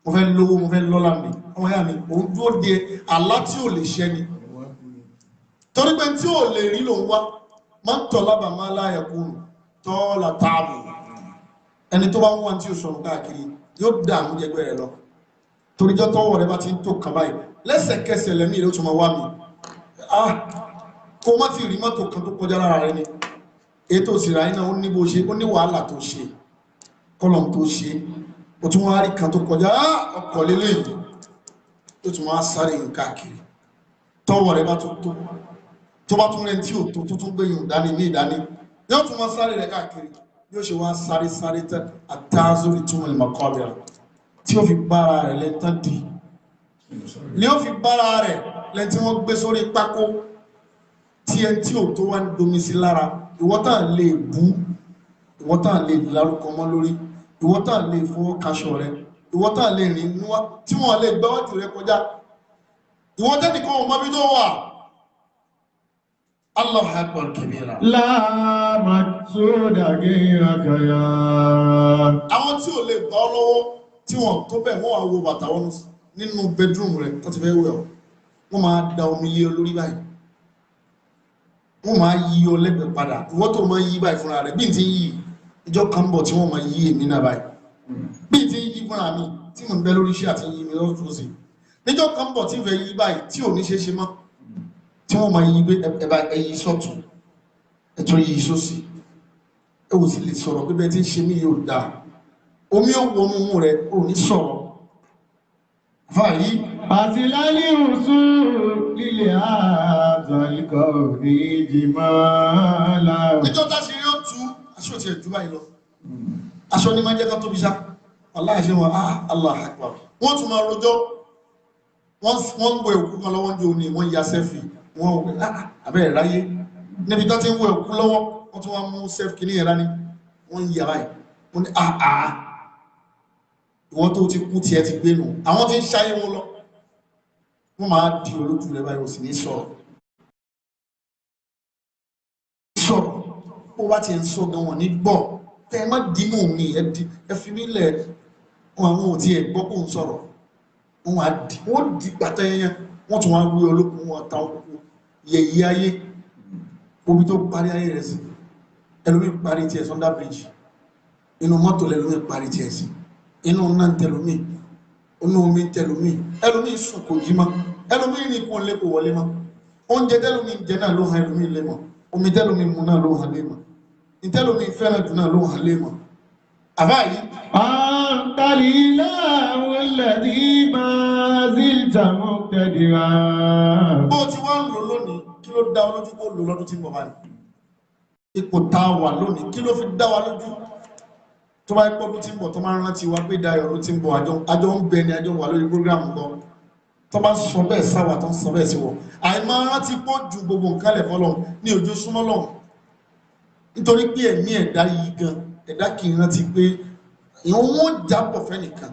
mo fẹ́ lówó mo fẹ́ lọ́lá mi ọmọ yá mi òun dúró de àlá tí ò lè ṣẹ ni torí pé tí ò lè rí lòun wá máa ń tọ́ lábàá máa láyà kúrò tọ́ọ̀lá táàbù ẹni tó bá ń wọ́n tí ó sọ̀rọ̀ káàkiri yóò dààmú jẹgbẹ́ rẹ̀ lọ toríjọ́ tọ́wọ́ rẹ̀ bá ti ń tó kàn báyìí lẹ́sẹ̀kẹsẹ̀ lẹ́mí rẹ̀ ó tún máa wá mi kó má ti rí mọ́tò kan tó kọjá lára rẹ̀ ni ètò ìsìnrà iná ó ní bó ṣe ó ní wàhálà tó ṣe kọ́lọ̀ tó ṣe ó tún wá rí kan tó kọjá ọkọ̀ lélẹ̀ yìí ó tún wá sáré yìí káàkiri tọ́wọ́ rẹ̀ bá tó bá tún rẹ̀ tí ò tó tún gbé yìí dání ní ìdání yóò tún wá sáré rẹ̀ káàkiri yóò ṣe wá sáré tẹ́ àtàzórí túnmọ̀ ìmọ̀kọ́bẹ̀rẹ̀ tí ó fi bára rẹ̀ lẹ́tàn dì ni ó fi bára rẹ̀ lẹ́tí wọ́n gbé sórí pákó tí ẹ tí ò tó wá ń domi sí lára ìwọ́tà lè bú ìwọ́tà lè lárúkọ mọ́ lórí ìwọ́tà lè fọwọ́ kaṣọ rẹ̀ ìwọ́tà lè rìn níwá tí wọ́n lè gbọ́wọ́jù rẹ̀ kọjá ìwọ́tà nìkan ò mọ́bí tó wà Allahu akbar kabira. La maksuda gayraka ya. Àwọn tí ò lè gbọ́ lọ́wọ́ tí wọ́n tó bẹ̀ wọ́n wá wo bàtà wọn nínú bedroom rẹ̀ tó ti fẹ́ wẹ̀ ọ́ wọ́n máa da omi lé olórí báyìí wọ́n máa yí ọ lẹ́gbẹ̀ẹ́ padà ìwọ́n tó máa yí báyìí fúnra rẹ̀ bí n ti yí ìjọ kan bọ̀ tí wọ́n máa yí èmi náà báyìí bí n ti yí fúnra mi tí mo ń bẹ lórí iṣẹ́ àti yí mi lọ́tún sí níjọ́ kan bọ̀ tí n fẹ́ yí báyìí tí ò ní ṣe ṣe mọ́ tí wọ́n máa yí gbé ẹ̀bá ẹ̀yí sọ́tún ẹ̀tọ́ yí sósì ẹ ò sì lè sọ̀rọ̀ pé bẹ́ẹ̀ tí ń ṣe mí yóò dáa omi ò wọnú mú rẹ̀ ò ní sọ̀rọ̀ fàyí àti lálẹ́ òsù lílẹ̀ àtàlíkọ̀ ní jìmọ́lá. níjọ́ táṣì rí ó tú aṣọ ti ẹ̀jú báyìí lọ aṣọ ní máa jẹ́ ká tóbi sá aláàṣẹ wọn Allahu Akbar wọ́n tún máa rojọ́ wọ́n ń wẹ òkú kan lọ́wọ́ ní òní wọ́n ya sẹ́fì wọ́n wẹ̀ abẹ́rẹ́ ráyé níbi tó ti ń wẹ òkú lọ́wọ́ wọ́n tún wá mú sẹ́fì kìíní ẹ̀rá ní wọ́n ń yà báyìí wọ́n ní ìwọ́n tó ti kú tiẹ̀ ti gbé nù àwọn tí ń ṣayé wọn lọ wọ́n máa di olójú rẹ̀ báyìí ò sì ní sọ̀rọ̀ ó bá ti ń sọ gan wọn ní gbọ́ tẹ́ ẹ má dínú mi ẹ fi mí lẹ̀ àwọn ò tí ẹ gbọ́ kó ń sọ̀rọ̀ wọ́n di pàtẹ́ yẹn wọ́n tún wá wí olókun wọn ta òkú yẹ̀yí ayé omi tó parí ayé rẹ̀ sí ẹlòmí parí tiẹ̀ sọ́ndà bridge inú mọ́tò lẹ́lòmí parí tiẹ̀ sí inú náà tẹlòmí inú omi tẹlòmí ẹlòmí sùn kò jí mọ́ ẹlòmí ní kún lé kò wọlé mọ́ oúnjẹ tẹlòmí jẹ náà ló hàn ẹlòmí lé mọ́ omi tẹlòmí mu náà ló hàn lé mọ́ ìtẹlòmí fẹ́ràn jù náà ló hàn lé mọ́ àbáyé. àǹtàlílà wọlẹ̀dí máa zílta mọ́tẹ́dìrà. bó ti wá ń lò lónìí kí ló dá ọ lójú kó lò lọ́dún tí mo bá ní ipò tá a wà lónìí kí ló fi dá wa lójú tó bá pọ́ bí tí ń bọ̀ tó máa rántí wa pé Dayọ̀ ló ti ń bọ̀ àjọ ń bẹ ni àjọ wà lórí prógrámù lọ tó bá sọ bẹ́ẹ̀ sáwà tó ń sọ bẹ́ẹ̀ sí wọ àìmọ́ rántí pọ̀ ju gbogbo nǹkan lẹ̀ fọlọ́ ní ojú súnmọ́ lọ́hùn nítorí pé ẹ̀mí ẹ̀dá yìí gan ẹ̀dá kì í rántí pé ìwọ̀n wọn jábọ̀ fẹ́ nìkan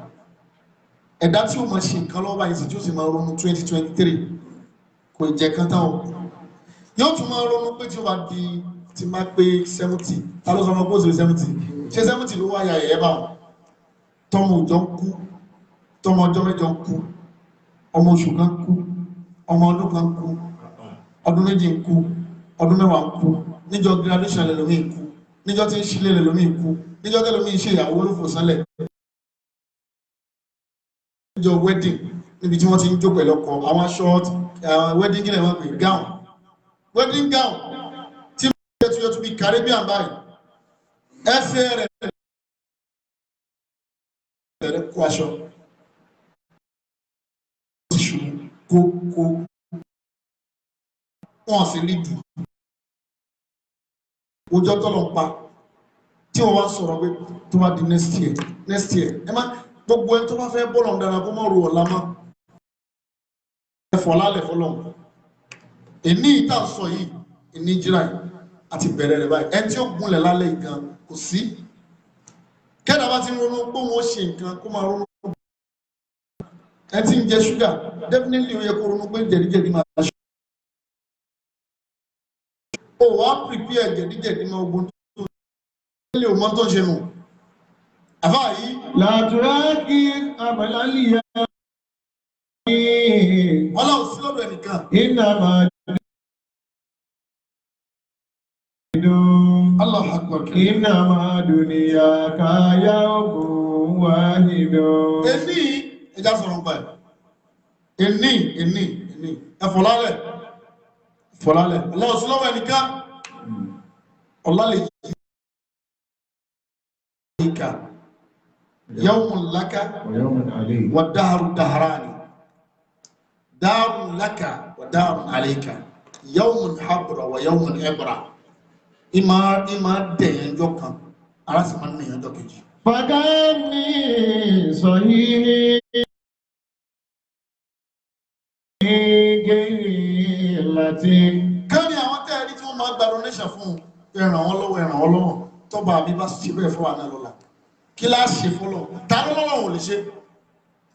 ẹ̀dá tí ó máa ṣe nǹkan lọ́wọ́ báyìí sí tí ó sì máa ronú 2023 kò jẹ́ kan táwọn yóò tún máa ronú pé tí ó wà di ti máa pé 70 ta ló sọ ọmọ pé ó sì 70 ṣe 70 ló wáyà ẹ̀ bá wọn tọmọ òjò ń kú tọmọ ọjọ́ mẹ́jọ ń kú ọmọ oṣù kan kú ọmọ ọdún kan kú ọdún méjì ń kú ọdún mẹ́wàá ń kú níjọ́ graduation lẹ́lòmí ń kú níjọ́ tí ń ṣílẹ̀ lẹ́lòmí ń kú níjọ́ tẹ́lòmí ń ṣe ìyàwó olófò sánlẹ̀ níjọ́ wedding níbi tí wọ́n ti ń jó pẹ̀lú ọkọ àwọn aṣọ wedding gílẹ̀ wọn pè gown wedding gown tí wọ́n ti yọ tún bí Caribbean báyìí ẹsẹ̀ rẹ̀ kó aṣọ kó wọ́n sì rí jù òjò tọ́lọ̀ ń pa tí wọ́n wá sọ̀rọ̀ pé tó bá di next year ẹ má gbogbo ẹni tó bá fẹ́ bọ́ọ̀lù ọ̀dára kó mọ̀ rò ọ̀la mọ́ ẹ̀fọ́ lálẹ́ fọlọ́ èní ìta sọ yìí ní Nàìjíríà àti bẹ̀rẹ̀ rẹ̀ báyìí ẹni tí ó gúnlẹ̀ lálẹ́ ìgan kò sí kẹ́dà bá ti ń ronú pé wọ́n ṣe nǹkan kó máa ronú ẹ ti ń jẹ ṣúgà definitely ó yẹ kó ronú pé jẹ̀díjẹ̀dí máa ṣe ó wá prepare jẹ̀díjẹ̀dí máa ogun tó lè o mọ́ tó ṣe nù àfá yìí làtúrá kí àmàlálìyà ọlọ́run sí lọ́dọ̀ ẹnìkan iná máa Allahu Akbar إنما دنياك يوم واحد. Èní ẹja sọ̀rọ̀ nípa ẹ̀. Èní ẹ̀fọ̀lálẹ̀. Ọlọ́run sí lọ́wọ́ ẹnìkan. Ọ̀lálẹ̀ yìí ká. Yawmun laka ويوم عليك. wa dahru dahrani. Darun laka wa darun alayka. Yawmun habra wa yawmun ibra. Ìmá dẹ̀yẹnjọ́ kan, ara sì máa ń nìyànjọ́ kejì. فكم من صحيح التي Kán ni àwọn tẹ́ẹ̀rí tí wọ́n máa gba donation fún ẹ̀ràn wọn lọ́wọ́ tọ́ba àbí bá ṣe bẹ́ẹ̀ fún wa náà lọ́la. Kí láá ṣe fọ́lọ́? Ta ló lọ́wọ́ ò lè ṣe?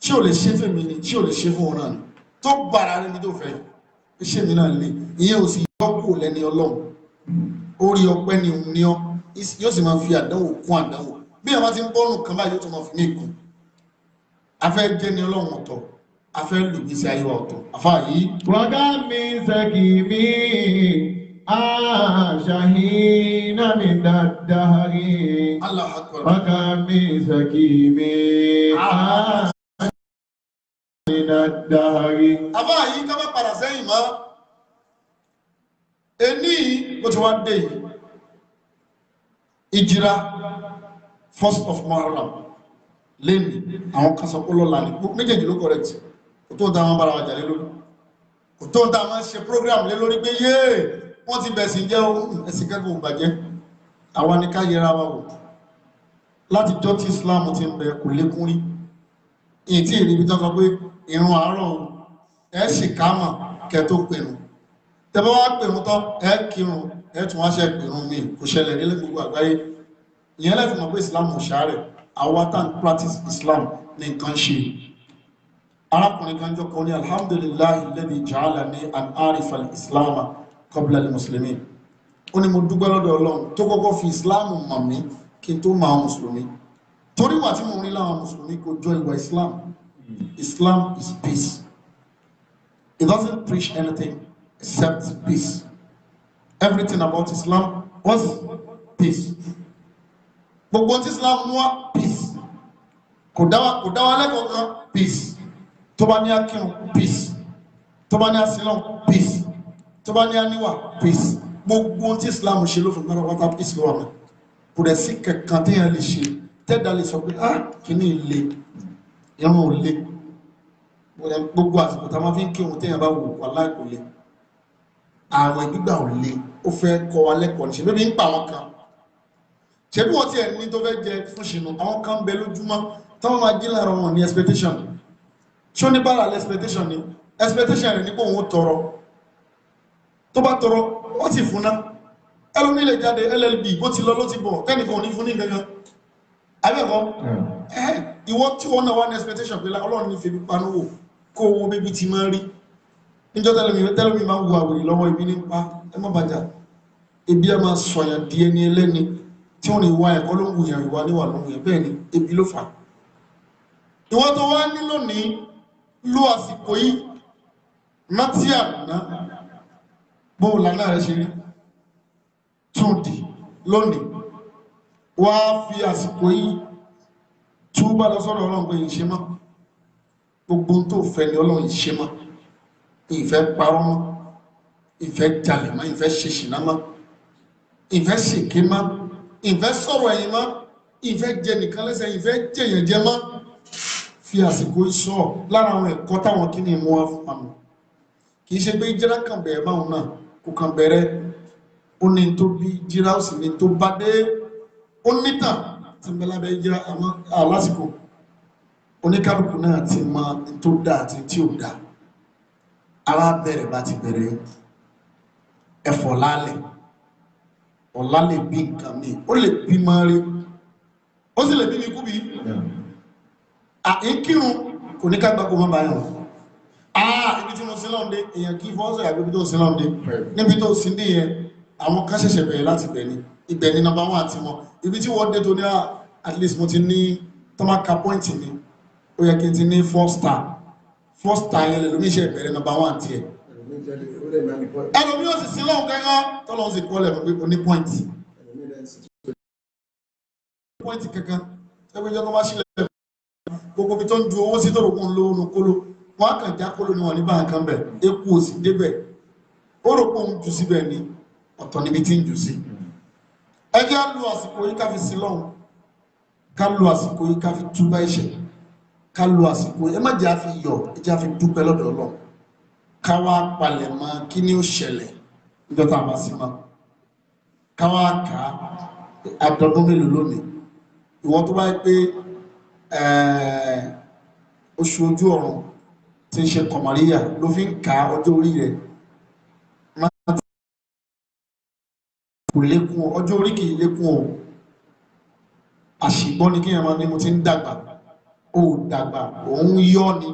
Tí ò lè ṣe fèmí ni, tí ò lè ṣe fún wọn náà ni. Tó gbàrà rẹ̀ mi tó fẹ́. Iṣẹ́ mi náà lè. Ìyẹn ò sì yọ́kù lẹ́ni Ọlọ́run. Orí ọpẹ́ ni òun ní ọ́. Yóò sì máa fi àdánwò kún àdánwò. Bí ẹ bá ti ń bọ́ọ̀nù kan báyìí yóò tún máa fi mí kún. Afẹ́ jẹ́ ni Ọlọ́run ọ̀tọ̀. Afẹ́ lùgbìsí ayé wa ọ̀tọ̀. Àfáà yìí. وكم من سكيم شهين من الدهر Allahu Akbar. وكم من سكيم من الدهر. Àfáà yìí ká má padà sẹ́yìn mọ́. Èní bó ti wá dé yìí. Ìjìrá 1st of Muharram lẹ́nu àwọn kan sọ pé lọ́la ní méjèèjì ló correct. Kò tó ń ta àwọn bára wa jà lé lórí. Kò tó ń ta àwọn ṣe program lé lórí pé yéè wọ́n ti bẹ̀sìn jẹ́ ẹ̀sìn kẹ́kọ̀ọ́ ìbàjẹ́. Àwa ni ká yẹra wa wò. Láti jọ́ tí Islam ti ń bẹ kò lékún rí. Èyí tí ìrìbí tán sọ pé ìrun àárọ̀ ẹ̀ sì káàmà kẹ́ tó pèrún. Tẹ́bá wá pèrún tán ẹ̀ kírun ẹ̀ tún wá ṣe pèrún mi kò ṣẹlẹ̀ nílẹ̀ gbogbo àgbáyé. Ìyẹn lẹ́fì mọ̀ pé Islam ò ṣàárẹ̀. Àwa tá ń practice Islam ní nǹkan ṣe. Arákùnrin kan jọ kan ní alhamdulillahi alladhi ja'alani an arifa al-islam qabla al-muslimin. Ó ní mo dúpẹ́ lọ́dọ̀ Ọlọ́run tó kọ́kọ́ fi Islam mọ̀ mí kí n tó mọ àwọn mùsùlùmí. Torí wà tí mo rí láwọn mùsùlùmí kò jọ ìwà Islam. Islam is peace. It doesn't preach anything except peace. Everything about Islam was peace. Gbogbo tí Islam mú wá peace. Kò dá wa lẹ́kọ̀ọ́ kan peace. Tó bá ní akírun peace. Tó bá ní asílọ́n peace. Tó bá ní aníwà peace. Gbogbo tí Islam ṣe ló fún mẹ́rọ wátá peace lọ́wọ́ mi. Kò dẹ̀ sí kankan tí yẹn lè ṣe tẹ́dà lè sọ pé kìíní ilé ìrun ò le. Gbogbo àsìkò tá a máa fi ń kírun téèyàn bá wò wà láìpò le. Àwọn ìgbígbà ò le. Ó fẹ́ kọ́ wa lẹ́kọ̀ọ́ ní ṣe bébí ń pa àwọn kan. Ṣé bí wọ́n ti ẹ̀ ní tó fẹ́ jẹ fún ṣìnà àwọn kan bẹ lójúmọ́ táwọn máa jí láàárọ̀ wọn ní expectation. Ṣé ó ní bára lẹ expectation ni? Expectation rẹ̀ ní pé òun ó tọrọ. Tó bá tọrọ ó sì fún ná. Ẹlòmí lè jáde LLB bó ti lọ ló ti bọ̀ kẹ́nìkan ò ní fún ní gangan. Abẹ́kọ̀ ìwọ tí wọ́n náà wá ní expectation pé Ọlọ́run ní fèmí panúwò kó owó bébí ti máa rí. Níjọ́ tẹ́lómi máa ń wo àwòrán lọ́wọ́ ibi ní pa ẹ má bàjá. Ebi ẹ máa sọ̀yàn di ẹni ẹlẹ́ni tí wọ́n ní wá ẹ̀kọ́ ló ń wùyàn ìwà níwà ló ń wùyàn bẹ́ẹ̀ ni ebi ló fà. Ìwọ́n tó wá ní lónìí ló àsìkò yìí láti àná bóòlà náà rẹ̀ ṣe rí túndì lónìí wá fi àsìkò yìí túbà lọ sọ́dọ̀ Ọlọ́run pé ìṣe mọ́ gbogbo tó fẹ́ ni Ọlọ́run ìṣe mọ́ ìfẹ́ parọ́ mọ́ ìfẹ́ jalè mọ́ ìfẹ́ ṣe ṣìnà mọ́ ìfẹ́ ṣèké mọ́ ìfẹ́ sọ̀rọ̀ ẹ̀yìn mọ́ ìfẹ́ jẹ nìkan lẹ́sẹ̀ ìfẹ́ jẹyàn jẹ mọ́ fi àsìkò sọ lára àwọn ẹ̀kọ́ táwọn kíní mú wá fún àmọ́ kì í ṣe pé jíra kan bẹ̀rẹ̀ báwọn náà kò kàn bẹ̀rẹ̀ ó ní tó bí jíra ó sì ní tó bá dé ó nítàn tí mẹ́lá bẹ́ jíra àmọ́ àlásìkò oníkálùkù náà ti mọ tó dá àti tí ò dá ara bẹ̀rẹ̀ bá ti bẹ̀rẹ̀ ẹ̀fọ́ lálẹ̀ ọ̀la lè bí nǹkan mi ó lè bí máa rí ó sì lè bí mi kú bí àìkírun kò ní ká gbàgbọ́ máa báyọ̀ ibi tí mo sí lọ́ndé èèyàn kí fọ́ọ̀sọ̀ àgbébí tó sí lọ́ndé níbi tó sí ní yẹn àwọn kan ṣẹ̀ṣẹ̀ bẹ̀rẹ̀ láti bẹ̀ ní ibẹ̀ ní number 1 àti wọn ibi tí wọ́n dé tó ní at least mo ti ní tọ́máka pọ́ìntì mi ó yẹ kí n ti ní 4 star yẹn lè lómi iṣẹ́ ìbẹ̀rẹ̀ number 1 àti ẹ̀ ẹlòmí ó sì sí lọ́hùn kẹ́kọ́ tọ́lọ́ sì kọ́ lẹ̀ pé oní pọ́ìntì pọ́ìntì kankan ẹgbẹ́ ìjọba bá sílẹ̀ gbogbo ibi tó ń ju owó sí tó rògbòn lówó nu kóló wọn á kàn já kóló ni wọn ní báyìí kan bẹ̀ eku òsì débẹ̀ ó rògbòn ń jù síbẹ̀ ní ọ̀tọ̀ níbi tí ń jù sí. ẹ jẹ́ á lu àsìkò yìí ká fi sí lọ́hùn ká lu àsìkò yìí ká fi túbá ẹ̀ṣẹ̀ ká lu àsìkò yìí ẹ má jẹ́ á fi yọ̀ ẹ jẹ́ á fi dúpẹ́ lọ́dọ̀ Ọlọ́run ká wá palẹ̀ mọ́ kí ni ó ṣẹlẹ̀ níjọ́ tá a bá sí mọ́ ká wá kà á àdọ́dún mélòó lónìí ìwọ́n tó bá yẹ pé oṣù ojú ọ̀run tí ń ṣe kọ̀mọ̀ríyà ló fi ń ka ọjọ́ orí rẹ̀ kò lékún ọjọ́ orí kìí lékún o àṣìgbọ́ ni kí ẹ̀mọ́ ni mo ti ń dàgbà ó dàgbà òun yọ́ ni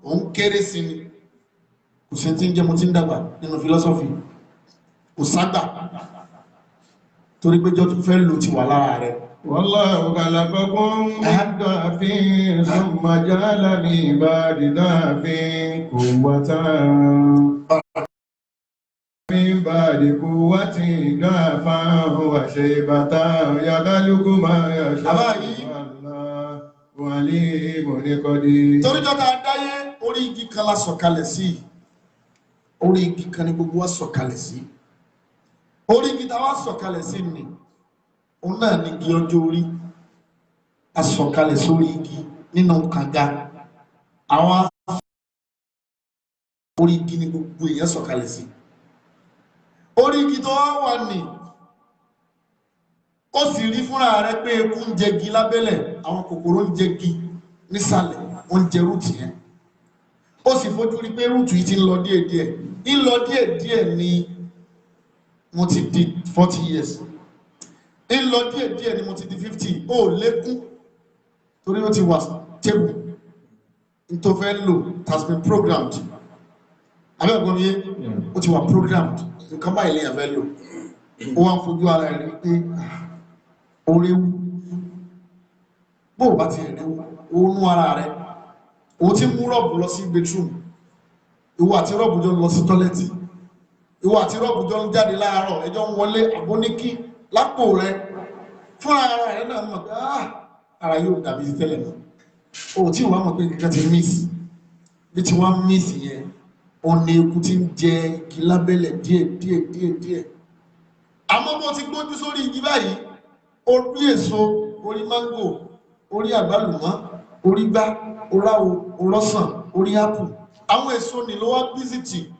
òun kéré sí ni kò sí tí ń jẹ́ mo ti ń dàgbà nínú fílọ́sọ́fì kò ságbà torí pé jọ́ tó fẹ́ lò ti wà lára rẹ̀. Wallahu khalaqakum min da'fin thumma ja'ala min ba'di da'fin quwwatan min ba'di quwwatin da'fan wa shaybatan yakhluqu ma yasha'u wallahu alimun qadir. Torí jọ́ta dáyé orí igi kan la sọ̀kalẹ̀ sí orí igi kan ni gbogbo wa sọ̀kalẹ̀ sí orí igi tá wa sọ̀kalẹ̀ sí ni òun náà ní igi ọjọ́ orí asọ̀kalẹ̀ sórí igi nínú kànga àwọn orí igi ni gbogbo èèyàn sọ̀kalẹ̀ sí orí igi tó wà ní ó sì rí fúnra rẹ̀ pé eku ń jẹgi lábẹ́lẹ̀ àwọn kòkòrò ń jẹgi nísàlẹ̀ wọ́n ń jẹ rúùtù yẹn ó sì fojú rí pé rúùtù yìí ti ń lọ díẹ̀díẹ̀ ń lọ díẹ̀díẹ̀ ni mo ti di 40 years ń lọ díẹ̀díẹ̀ ni mo ti di 50 ó lékún torí ó ti wà stable n tó fẹ́ lò has been programmed abẹ́ ọ̀gbọ́n mi yé ó ti wà programmed nǹkan báyìí lè yàn fẹ́ lò ó wá ń fojú ara rẹ̀ rí pé orí wú bó o bá ti rí oónú ara rẹ̀ òun ti mú rọ́ọ̀bù lọ sí bedroom ìwọ àti rọ́ọ̀bù jọ ń lọ sí tọ́lẹ́tì ìwọ àti rọ́ọ̀bù jọ ń jáde láàárọ̀ ẹjọ́ ń wọlé àbóníkí lápò rẹ fúnra ara rẹ náà mọ̀ pé ara yóò dàbí ti tẹ́lẹ̀ náà o tí wàá mọ̀ pé nǹkan ti miss bí tí wọ́n miss yẹn ọ̀nà eku ti ń jẹ igi lábẹ́lẹ̀ díẹ̀ àmọ́ bó ti gbójú sórí igi báyìí orí èso orí mángò orí àgbálùmọ́ orí gbá oráwo orọ́sàn orí ápù àwọn èso ni ló wá bísítì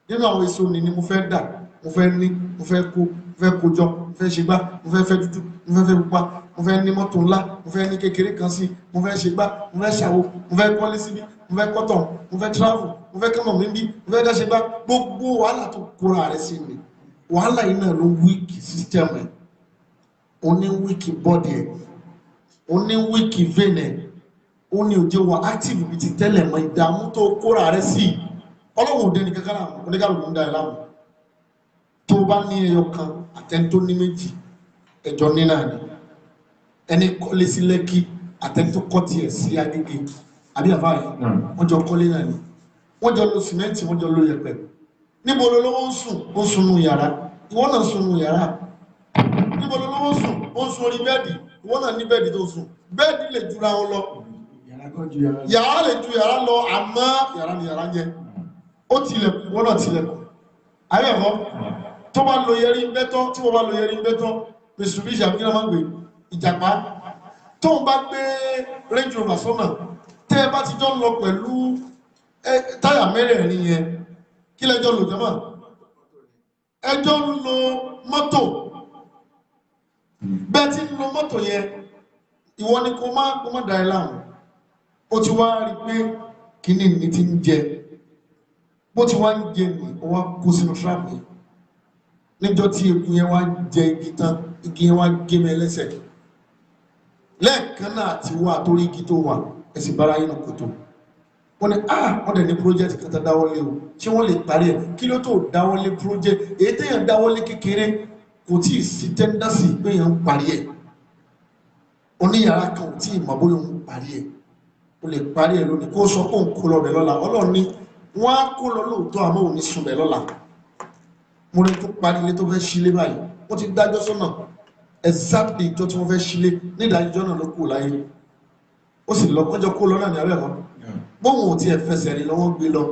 nínú àwọn èso ni mo fẹ́ dà mo fẹ́ ní mo fẹ́ kójọ mo fẹ́ ṣe gbá mo fẹ́ dúdú mo fẹ́ pupa mo fẹ́ ní mọ́tò ńlá mo fẹ́ ní kékeré kan sí mo fẹ́ ṣe gbá mo fẹ́ ṣàwo mo fẹ́ kọ́lé síbí mo fẹ́ kọ́tọ̀ mo fẹ́ travel mo fẹ́ kọ́mọ̀ mi bí mo fẹ́ dáṣe gbá gbogbo wàhálà tó kóra rẹ̀ sí mi wàhálà yìí náà ló wíìkì system ẹ̀ ó ní wíìkì body ẹ̀ ó ní wíìkì vein ẹ̀ ó ní òjò wà active bí ti tẹ́lẹ̀ mọ́ ìdààmú tó kóra rẹ̀ sí ọlọ́run òde nìkan kan náà oníkàlùkù ń da ẹ̀ láàmú tó bá ní ẹyọ kan àtẹ́ntó ní méjì ẹjọ́ ní náà ni ẹni kọ́lé sí Lẹ́kì àtẹ́ntó kọ́ tiẹ̀ sí Agége àbí àfáàyè wọ́n jọ kọ́lé náà ni wọ́n jọ lo sìmẹ́ǹtì wọ́n jọ lo yẹ̀pẹ̀ níbo lolówó ń sùn ó ń sunú yàrá ìwọ náà sunú yàrá níbo lolówó ń sùn ó ń sun orí bẹ́ẹ̀dì ìwọ náà ní bẹ́ẹ̀dì tó sùn bẹ́ẹ̀dì lè jura wọn lọ yàrá lè ju yàrá lọ àmọ́ yàrá ni yàrá jẹ ó tilẹ̀kùn ìwọ náà tilẹ̀kùn ayé ẹ̀fọ́ tó bá lo yẹrí ń bẹ́tọ́ tí wọ́n bá lo yẹrí ń bẹ́tọ́ Mitsubishi àbí kí wọ́n máa ń gbé ìjàpá tó ń bá gbé Range Rover sọ́nà tẹ́ ẹ bá ti jọ ń lọ pẹ̀lú táyà mẹ́rẹ̀ẹ̀rin yẹn kí lẹ́jọ́ lò jẹ́mọ̀ ẹjọ́ ń lo mọ́tò bẹ́ẹ̀ tí ń lo mọ́tò yẹn ìwọ ni kò má da ẹ láàmú ó ti wá rí pé kíní ní ti ń jẹ bó ti wá ń jẹ ní ó wá kó sínú trap yẹn níjọ́ tí eku yẹn wá jẹ igi tán igi yẹn wá gé mi lẹ́sẹ̀ lẹ́ẹ̀kan náà ti wá torí igi tó wà ẹ̀sìn bára yín nà kòtò wọ́n ní wọ́n dẹ̀ ní project kẹta dáwọ́lé o ṣé wọ́n lè parí ẹ̀ kí ló tó dáwọ́lé project èyí téèyàn dáwọ́lé kékeré kò tí ì sí tẹ́ndásì pé èèyàn ń parí ẹ̀ oníyàrá kan ò tí ì mọ̀ bóyá ń parí ẹ̀ o lè parí ẹ̀ lónìí kó sọ pé òun kó lọ bẹ̀ lọ́la Ọlọ́run ní wọ́n á kó lọ lóòótọ́ àmọ́ òun ní sùn bẹ̀ lọ́la mo rí tó parí ilé tó fẹ́ sílé báyìí wọ́n ti dájọ́ sọ́nà exactly tó tí wọ́n fẹ́ sílé ní ìdájọ́ náà ló kù láyé ó sì lọ kọjọ kó lọ náà ní abẹ́ kan bóun ò tiẹ̀ fẹsẹ̀ rí lọ́wọ́ gbé lọ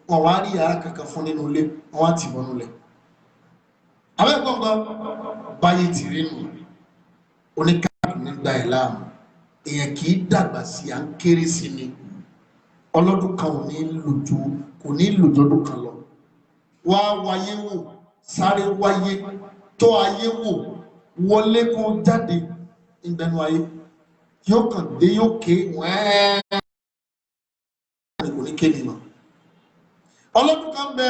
wọn wá rí yàrá kankan fún nínú ilé wọn wá tì bọ́nú lẹ̀ abẹ́ gbọ́ngàn báyé ti rí nù oníkàkùn nígbà ẹ̀ láàmú èèyàn kì í dàgbà sí à ń kéré sí ni ọlọ́dún kan ò ní lòjò kò ní lòjọ́dún kan lọ wá wáyé wò sáré wáyé tó ayé wò wọlé kó jáde ìgbẹ̀nu ayé yóò kàn dé yóò ké wẹ́ẹ́ kò ní ké ni mọ́ ọlọ́dún kan bẹ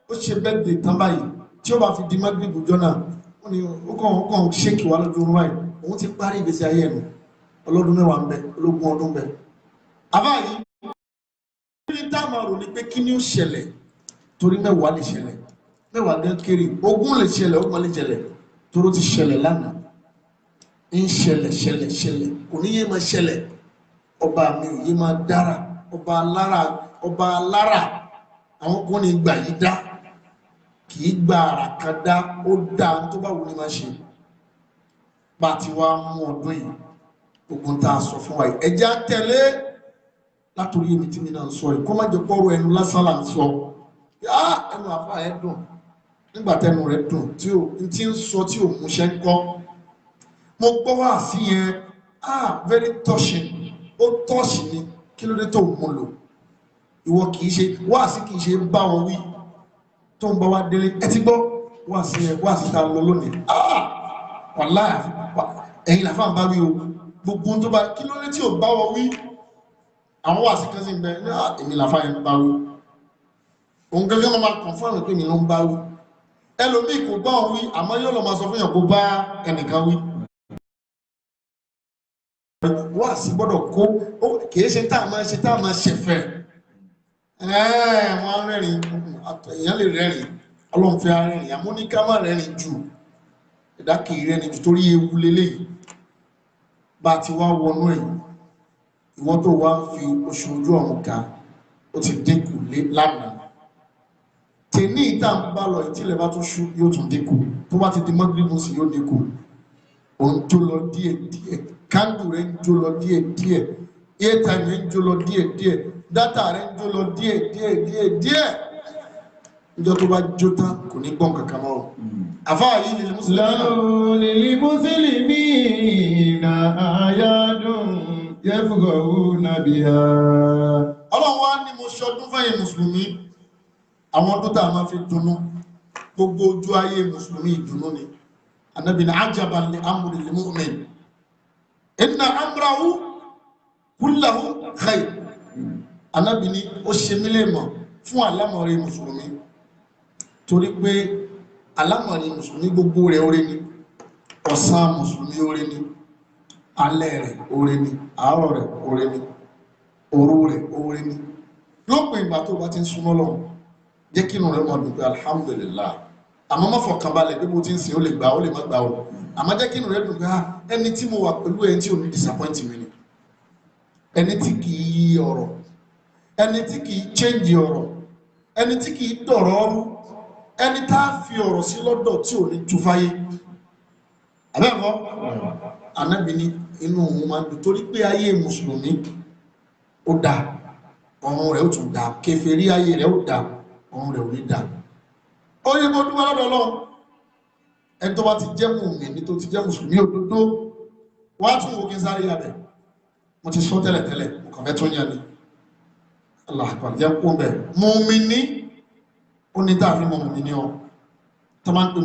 ó ṣe bẹ́ẹ̀dẹ̀ tán báyìí tí ó bá fi di mágbègbè jọ́nà ó kàn ṣéèkì wá lójú orun báyìí òun ti parí ìgbésí ayé ẹ̀nu ọlọ́dún mẹ́wàá ń bẹ ológun ọdún bẹ àbáyìí ní táàmù àrò ni pé kí ni ó ṣẹlẹ̀ torí mẹ́wàá lè ṣẹlẹ̀ mẹ́wàá gẹ́ kéré ogún lè ṣẹlẹ̀ ogún lè ṣẹlẹ̀ toró ti ṣẹlẹ̀ lánàá ń ṣẹlẹ̀ kò ní yé máa ṣẹlẹ̀ ọba mi ò yé máa dára ọba alára àwọn kan ní gbà yí dá kì í gba ara kan dá ó dá tó bá wù ní máa ṣe bá ti wá mú ọdún yìí ogun tá a sọ fún wa yìí ẹjẹ́ á tẹ̀lé látòrí èmi tí mi náà ń sọ yìí kó má jẹ́ pọ́rọ̀ ẹnu lásán là ń sọ yá ẹnu àfa ẹ̀ dùn nígbà tẹnu rẹ̀ dùn tí ń sọ tí ò múṣẹ́ ń kọ́ mo gbọ́ wá sí yẹn very touching ó tọ́ọ̀ṣì ni kí ló dé tó mú lò ìwọ kì í ṣe wá sí kì í ṣe bá wọn wí tó ń bá wá délé ẹ ti gbọ́ wá sí ẹ wá sí ta lọ lónìí wàlá ẹ̀yin làfà ń bá wí o gbogbo tó bá kí ló dé tí ò bá wọn wí àwọn wá sí kan sí ń bẹ ní èmi làfà yẹn bá wí òun gẹ́gẹ́ máa kàn fún àwọn pé mi ló ń bá wí ẹlòmíì kò bá wọn wí àmọ́ yóò lọ máa sọ fún yàn kó bá ẹnìkan wí wá sí gbọ́dọ̀ kó kìí ṣe tá a máa ṣẹ̀fẹ̀ wọ́n rẹ́rìn èèyàn lè rẹ́rìn ọlọ́run fẹ́ rẹ́rìn àmọ́ ní ká má rẹ́rìn jù ẹ̀dá kìí rẹ́rìn jù torí ewu lélẹ́yìí bá ti wá wọnú ẹ̀ ìwọ́n tó wá ń fi oṣù ojú ọ̀run ká ó ti dínkù lánàá tèní ìta ń bá lọ ìtìlẹ̀ bá tún ṣú yóò tún dínkù tó bá ti di mọ́gírìmù sí yóò dínkù òun tó lọ díẹ̀díẹ̀ kándù rẹ̀ ń jó lọ díẹ̀díẹ̀ airtime rẹ̀ ń jó lọ díẹ̀díẹ̀ dátà rẹ̀ ń jó lọ díẹ̀díẹ̀ níjọ́ tó bá jó tán kò ní gbọ́n kankan mọ́ àfáà yìí lil muslimina ayadun yafqahuna biha. ọlọ́run wá ní mo ṣọdún fẹ́yìn mùsùlùmí àwọn ọdún tá a máa fi dunnú gbogbo ojú ayé mùsùlùmí ìdùnnú ni Ànábì ní ajaban li amri lil mu'min inna amrahu kullahu khayr Ànábì ní ó ṣe mí lè mọ̀ fún àlámọ̀rí mùsùlùmí torí pé àlámọ̀rí mùsùlùmí gbogbo rẹ̀ oore ni ọ̀sán mùsùlùmí oore ni alẹ́ rẹ̀ oore ni àárọ̀ rẹ̀ oore ni òru rẹ̀ oore ni lópin ìgbà tó bá ti ń súnmọ́ lọ́wọ́ jẹ́ kí inú rẹ̀ mọ̀ dùn pé alhamdulillah àmọ́ má fọkàn balẹ̀ pé mo ti ń sìn ó lè gbà ó lè má gbà ó àmọ́ jẹ́ kí inú rẹ̀ dùn pé ẹni tí mo wà pẹ̀lú ẹni tí ò ní disappoint mi ni ẹni tí kì í yí ọ̀rọ̀ ẹni tí kì í change ọ̀rọ̀ ẹni tí kì í dọ̀rọ̀ ọrú ẹni tá a fi ọ̀rọ̀ sí lọ́dọ̀ tí ò ní tú fáyé àbẹ́ẹ̀kọ́ Ànábì ní inú òun máa ń dùn torí pé ayé mùsùlùmí ó dáa ọ̀run rẹ̀ ó tún dáa kèfèrí ayé rẹ̀ ó dáa ọ̀run rẹ̀ ò ní dáa ó yẹ kó dúpẹ́ lọ́dọ̀ Ọlọ́run ẹni tó bá ti jẹ́ mùmínì tó ti jẹ́ mùsùlùmí òdodo wá tún wò kí n sáré yàbẹ̀ mo ti sọ tẹ́lẹ̀tẹ́lẹ̀ mo kàn fẹ́ tó yàn ni Allah akbar jẹ́ kó bẹ̀ mùmínì ó ní dáa fi mọ̀ mùmínì ọ tó máa ń pè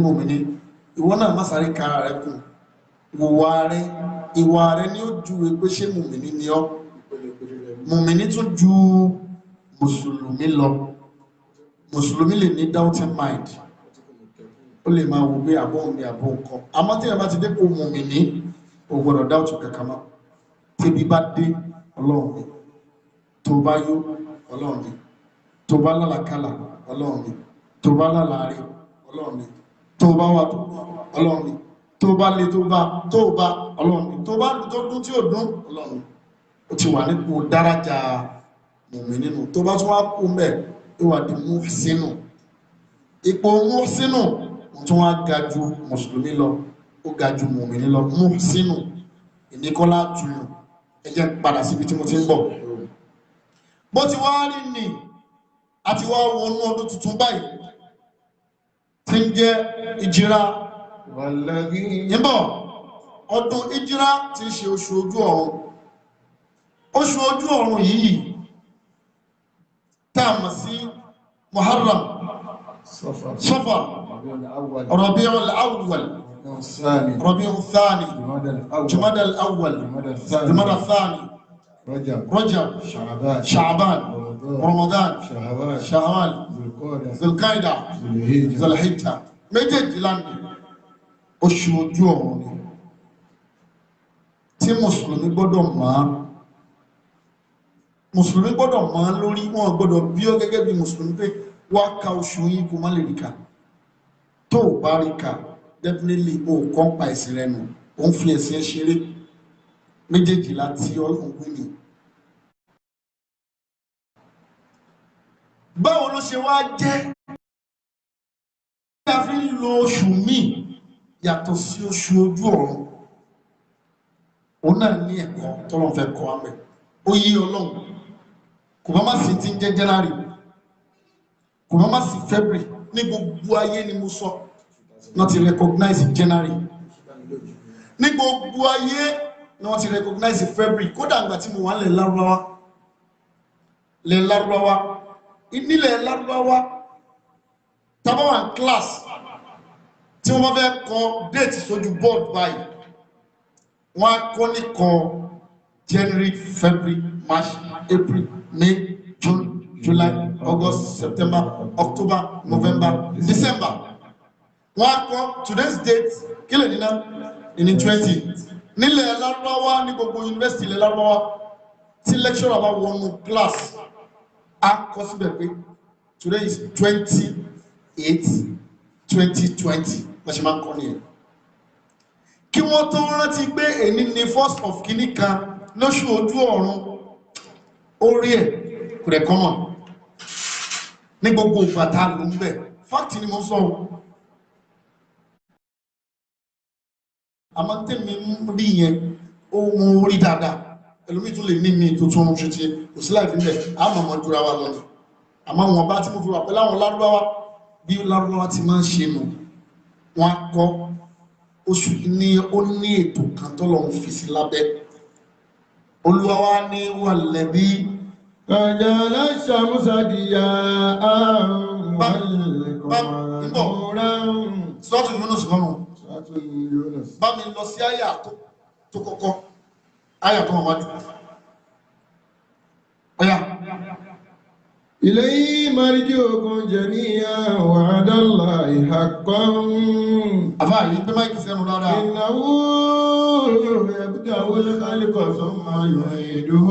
mùmínì ìwọ náà má sáré kára rẹ kù ìwà rẹ ni ó ju pé ṣé mùmínì ni ọ mùmínì tún ju mùsùlùmí lọ mùsùlùmí lè ní doubting mind ó lè máa wò pé àbọ̀n ni àbọ̀ nǹkan àmọ́ tí ẹ bá ti dé kó mùmínì ò gbọ́dọ̀ doubt kankan mọ́ tẹ́bí bá dé Ọlọ́run ni tó bá yó Ọlọ́run ni tó bá lálàkálà Ọlọ́run ni tó bá lálàárí Ọlọ́run ni tó bá wà tó Ọlọ́run ni tó bá lé tó bá Ọlọ́run ni tó bá tó dún tí ò dún Ọlọ́run ni ó ti wà nípò dárájà mùmínì nínú tó bá tún wá kú mẹ́ ìwà di muhsinu ipò muhsinu tún wá ga ju mùsùlùmí lọ ó ga ju mùmínì lọ muhsinu ìníkọ́lá tuyùn ẹjẹ́ padà síbi tí mo ti ń bọ̀ bó ti wá rí ní àti wá wọnú ọdún tuntun báyìí tí ń jẹ́ ìjírá níbọ̀ ọdún ìjírá tí ń ṣe oṣù ojú ọ̀run yìí táàmà sí Muharram Safar Rabi'ul Awwal Rabi'ul Thani Jumada al-Awwal Jumada al-Thani Rajab Sha'ban Ramadan Shawwal Dhul-Qa'dah Dhul-Hijjah méjèèjìlá ní oṣù ojú ọ̀run ni tí mùsùlùmí gbọ́dọ̀ máa lórí wọn gbọ́dọ̀ bí ó gẹ́gẹ́ bí mùsùlùmí pé wá ka oṣù yìí kó má lè ríkà tó bá ríkà definitely o kọ́ pa ẹ̀sìn rẹ̀ nù o ń fi ẹ̀sìn ẹ̀ ṣeré méjèèjìlá tí ọlọ́run gbé ni. báwo ló ṣe wá jẹ́ kí a fi ń lo oṣù míì yàtọ̀ sí oṣù ojú ọ̀run òun náà ní ẹ̀kọ́ tọ́lọ́run fẹ́ kọ́ àmẹ́ ó yí ọlọ́run kò bá má sí ti ń jẹ́ January kò bá má sí February ní gbogbo ayé ni mo sọ náà ti recognize January ní gbogbo ayé ni wọ́n ti recognize February kódà àgbà tí mo wà lẹ̀ Lárúbáwá nílẹ̀ Lárúbáwá tabawa class tí wọ́n bá fẹ́ kọ date sójú board báyìí wọ́n á kọ́ ní kọ January, February, March, April, May, June, July, August, September, October, November, December. Wọ́n á kọ́ today's date kílẹ̀ nínú ní 20 nílẹ̀ Lárúbáwá ní gbogbo university ilẹ̀ Lárúbáwá tí lecturer bá wọnú class á kọ́ síbẹ̀ pé today is 28/2020 wọ́n ṣe máa ń kọ́ nìyẹn kí wọ́n tó rántí pé èní ni first of kìíní kan lóṣù ojú ọ̀run orí ẹ̀ kò rẹ̀ kọ́mọ̀ ní gbogbo ìfàtà ló ń bẹ̀ fáktì ni mo sọ àmọ́ tèmi rí yẹn ohun orí dáadáa ẹlòmí tún lè ní mi tuntun ṣe ti kò sí láìpín bẹ̀ àmọ̀mọ̀ jura wa lọ ni àmọ́ wọn bá tí mo fi wà pẹ̀lú àwọn Lárúbáwá bí Lárúbáwá ti máa ń ṣe nù wọn kọ́ oṣù ní ó ní ètò kan tó lọ́n fi sí lábẹ́ Olúwa wa ní wà lẹ́bí kàjàlá ṣàmúsàdìyà àrùn sọ́tún Yunus lọ́rùn bá mi lọ sí àyà tó kọ́kọ́ àyà tó wọ́n wájú ọ̀yà إليه مرجعكم جميعا وعد الله حقا àfáà yìí pé máìkì sẹ́nu dáadáa إنه يبدأ الخلق ثم يعيده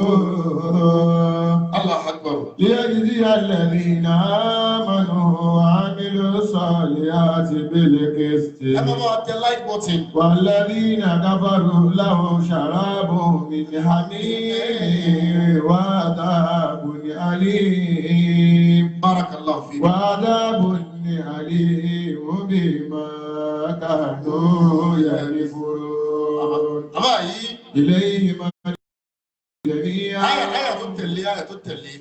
Allah akbar ليجزي الذين آمنوا وعملوا الصالحات بالقسط ẹ bá bá tẹ like button والذين كفروا لهم شراب من حميم وعذاب أليم barakallahu fi وعذاب أليم بما كانوا يكفرون àfáà yìí إليه مرجعكم جميعا àyà tó tẹ̀lé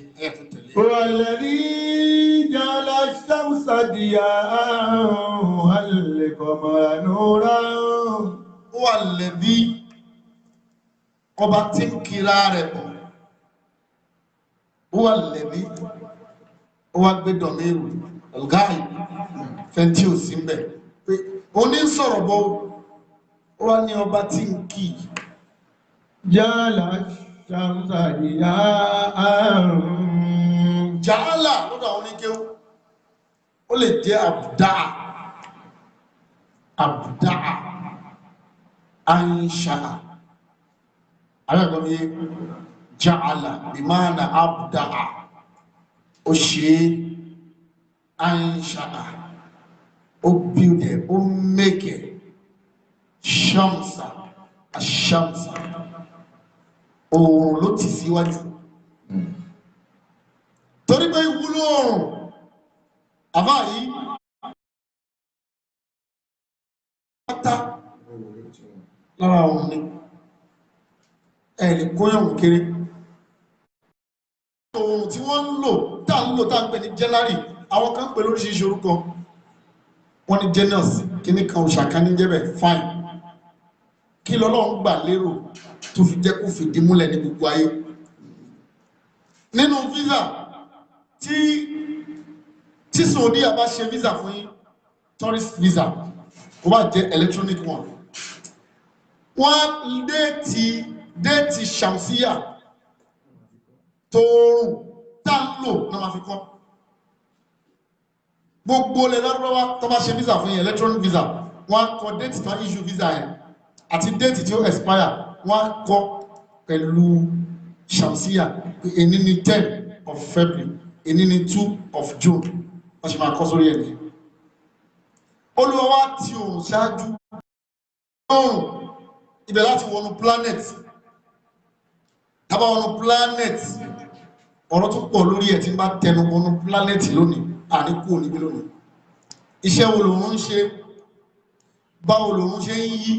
هو الذي جعل الشمس ضياء والقمر نورا wà lẹ́bí ọba tí ń kira rẹ̀ bọ̀ wà lẹ́bí ó wá gbé dọ̀míìrù ọ̀gáì fẹ́ntí ò sí mbẹ̀ pé oní sọ̀rọ̀ bọ́ ó wá ní ọba tí ń kì í جعل الشمس ضياء jàálà lọ́dọ̀ àwọn oníkéwú ó lè jẹ́ àbùdáà àìṣàà alágbàmí jàálà ìmáàna àbùdáà ó ṣe àìṣàà ó bíúdẹ̀ ó mẹ́kẹ̀ ṣàmsà àṣàmsà oòrùn ló ti síwájú torí pé ìwúlò oòrùn àbá yìí pátá lára òun ni ẹ̀lì kóyàn kéré ohun tí wọ́n ń lò tá ń pè ní January àwọn kan pè lóríṣiríṣi orúkọ wọ́n ní Janus kíní kan òṣàká ní jẹ́bẹ̀ fine kí lọ́lọ́run gbà lérò tó fi jẹ́ kó fìdí múlẹ̀ ní gbogbo ayé nínú visa tí Saudi bá ṣe visa fún yín tourist visa kó bá jẹ́ electronic one wọ́n déètì ṣàmsíyà tóórùn tá ń lò náà máa fi kọ́ gbogbo lè lọ́rọ́wá tó bá ṣe visa fún yín electronic visa wọ́n kọ déètì tó issue visa yẹn àti déètì tí ó expire wọ́n kọ pẹ̀lú ṣàmsíyà èní ní 10 of February èní ní 2 of June wọ́n ṣe máa kọ́ sórí ẹ̀ní olùwọ́wá tí òun ṣáájú òun ibẹ̀ láti wọnú planet tàbá wọnú planet ọ̀rọ̀ tó pọ̀ lórí ẹ̀ tí bá tẹnu wọnú planet lónìí àníkù níbi lónìí iṣẹ́ wo lòun ń ṣe báwo lòun ṣe ń yí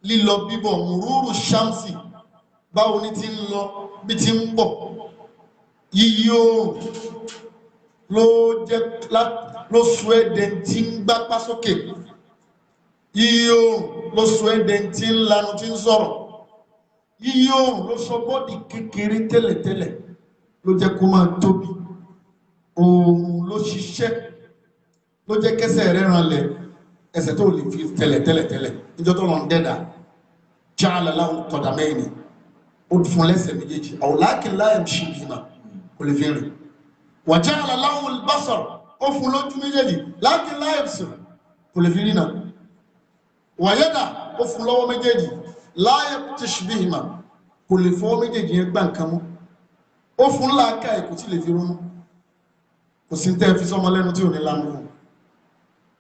lílọ bíbọ̀ mùrúrù ṣámsì báwo ní ti ń lọ bí ti ń bọ̀ yíyí oòrùn ló sọ ẹ̀dẹ̀ tí ń gbápá sókè yíyí oòrùn ló sọ ẹ̀dẹ̀ tí ń lanu tí ń sọ̀rọ̀ yíyí oòrùn ló sọ bọ́dì kékeré tẹ́lẹ̀tẹ́lẹ̀ ló jẹ́ kó máa tóbi oòrùn ló ṣiṣẹ́ ló jẹ́ kẹsẹ̀ rẹ̀ ranlẹ̀ ẹsẹ̀ tó lè fi tẹ́lẹ̀tẹ́lẹ̀ níjọ́ tó lọ ń dẹ́dà ja'ala lahu qadamaini ó fún lẹ́sẹ̀ méjèèjì walakin la yamshi bihima kò lè fi rìn wa ja'ala lahu al-basar ó fún lójú méjèèjì lakin la yabsir kò lè fi rìn náà wa yada ó fún lọ́wọ́ méjèèjì la yabtish bihima kò lè fọwọ́ méjèèjì yẹn gbá nǹkan mú ó fún láàká ẹ̀kú tí lè fi ronú kò sí tẹ́ fi sọmọ lẹ́nu tí ò ní lánú fún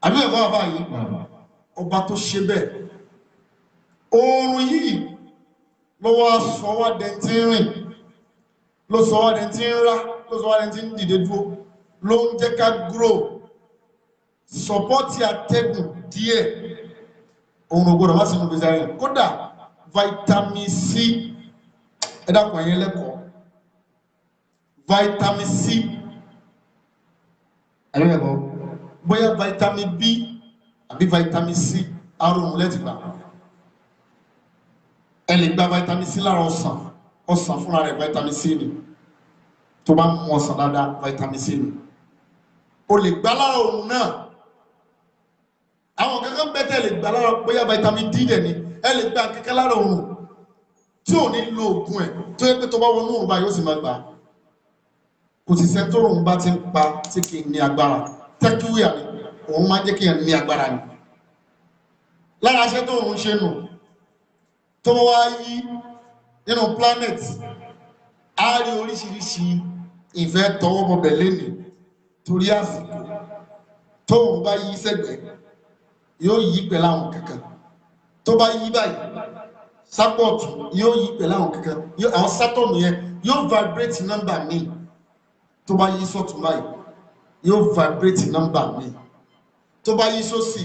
àbí ẹ̀kọ́ àbá yìí ọba tó ṣe bẹ́ẹ̀ oòrùn yìí ló wá sọwádẹ tí ń rìn ló sọwádẹ tí ń rá ló sọwádẹ tí ń dìde dúró ló ń jẹ́ ká grow sọpọ́tì atẹ́gùn díẹ̀ oòrùn ògbọ́dọ̀ má sínú gbèsè ayé kódà vitamin C ẹ̀dàkùn ẹ̀yẹn lẹ́kọ̀ọ́ vitamin C ẹ̀rẹ́gbẹ̀kọ́ bóyá vitamin B àbí vitamin C arùn lẹ́tì gbà ẹ lè gba vitamin C lára ọsàn fúnra rẹ̀ vitamin C ni tó bá mú ọsàn dáadáa vitamin C ni o lè gbà lára òun náà àwọn kankan bẹ́tẹ̀ lè gbà lára bóyá vitamin D dẹ̀ ni ẹ lè gba kankan lára òun tí ò ní lo oògùn ẹ̀ tó yẹ pé tó bá wọnú òun bá yóò sì máa gbà kò sì sẹ́ tó òun bá ti ń pa tí kì í ní agbára tẹ́kíwìà ni òun máa jẹ́ kí ẹ̀ ní agbára ni lára aṣẹ́ tó òun ṣe nù tó wá yí nínú planet á rí oríṣiríṣi ìfẹ́ tọwọ́ bọ̀bẹ̀ lẹ́nìí torí àsìkò tó òun bá yí sẹ́gbẹ̀ẹ́ yóò yí pẹ̀lú àwọn kankan tó bá yí báyìí sápọ̀tù yóò yí pẹ̀lú àwọn kankan àwọn sátọ̀mù yẹn yóò vibrate number mi tó bá yí sọ́tún báyìí yóò vibrate number mi tó bá yí sósì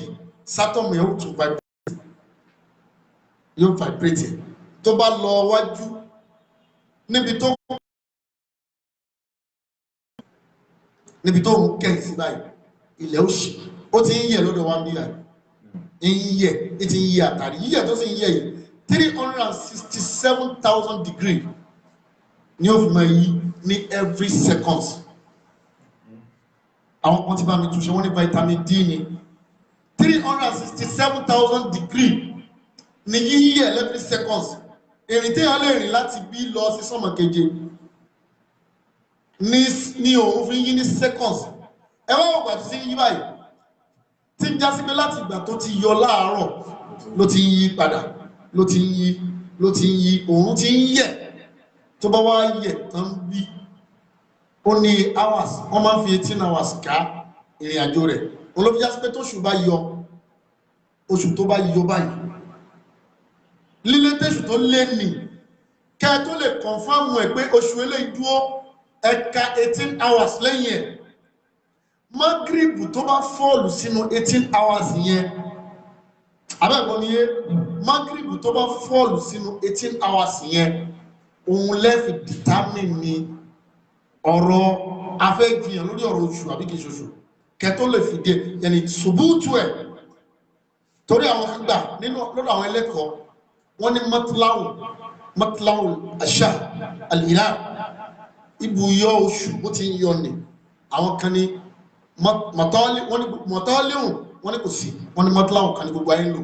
sátọ̀mù yóò tún vibrate yóò vibrate tó bá lọ wájú níbi tó ń kẹ́ sí báyìí ilẹ̀ òṣì ó ti ń yẹ lọ́dọ̀ wá bí i ń yẹ ti ń yẹ àtàrí yíyẹ tó sì ń yẹ yìí 367,000 degree ní ó fi máa yí ní every second àwọn kan ti bá mi túnṣe wọ́n ní vitamin D ní 367,000 degree ní yíyẹ every second ìrìn tí a lè rìn láti bí lọ sí sọ́mọ̀ keje ní òun fi yí ní seconds ẹwà ọgbà tí yí báyìí tí ń jásí pé láti ìgbà tó ti yọ láàárọ̀ ló ti ń yí padà ló ti ń yí òun ti ń yẹ tó bá wá yẹ tán bí ó ní hours wọ́n máa ń fi 18 hours ká ìrìn àjò rẹ̀ olóbi jásí pé tóṣù bá yọ oṣù tó bá yọ báyìí lílé tẹ́ṣù tó lé ní kẹ́ tó lè kọ̀nfàmù ẹ̀ pé oṣù eléyìí dúró ẹ̀ka 18 hours lẹ́yìn ẹ̀ Maghrib tó bá fọ́ọ̀lù sínú 18 hours yẹn abẹ́ẹ̀kọ́ ni yé Maghrib tó bá fọ́ọ̀lù sínú 18 hours yẹn òun lẹ́fì determine ni ọ̀rọ̀ afẹ́jìyàn lórí ọ̀rọ̀ oṣù àbí kìí ṣoṣù kẹtó lè fi dé yẹni ṣubútù ẹ̀ torí àwọn gbà nínú lọ́dọ̀ àwọn ẹlẹ́kọ̀ọ́ wọ́n ní matlawu àṣà àlìlá ibùyọ oṣù bó ti ń yọ ni àwọn kan ní mọ̀tọ́líhùn wọ́n ní kò sí wọ́n ní matlawu kan ní gbogbo ayé lò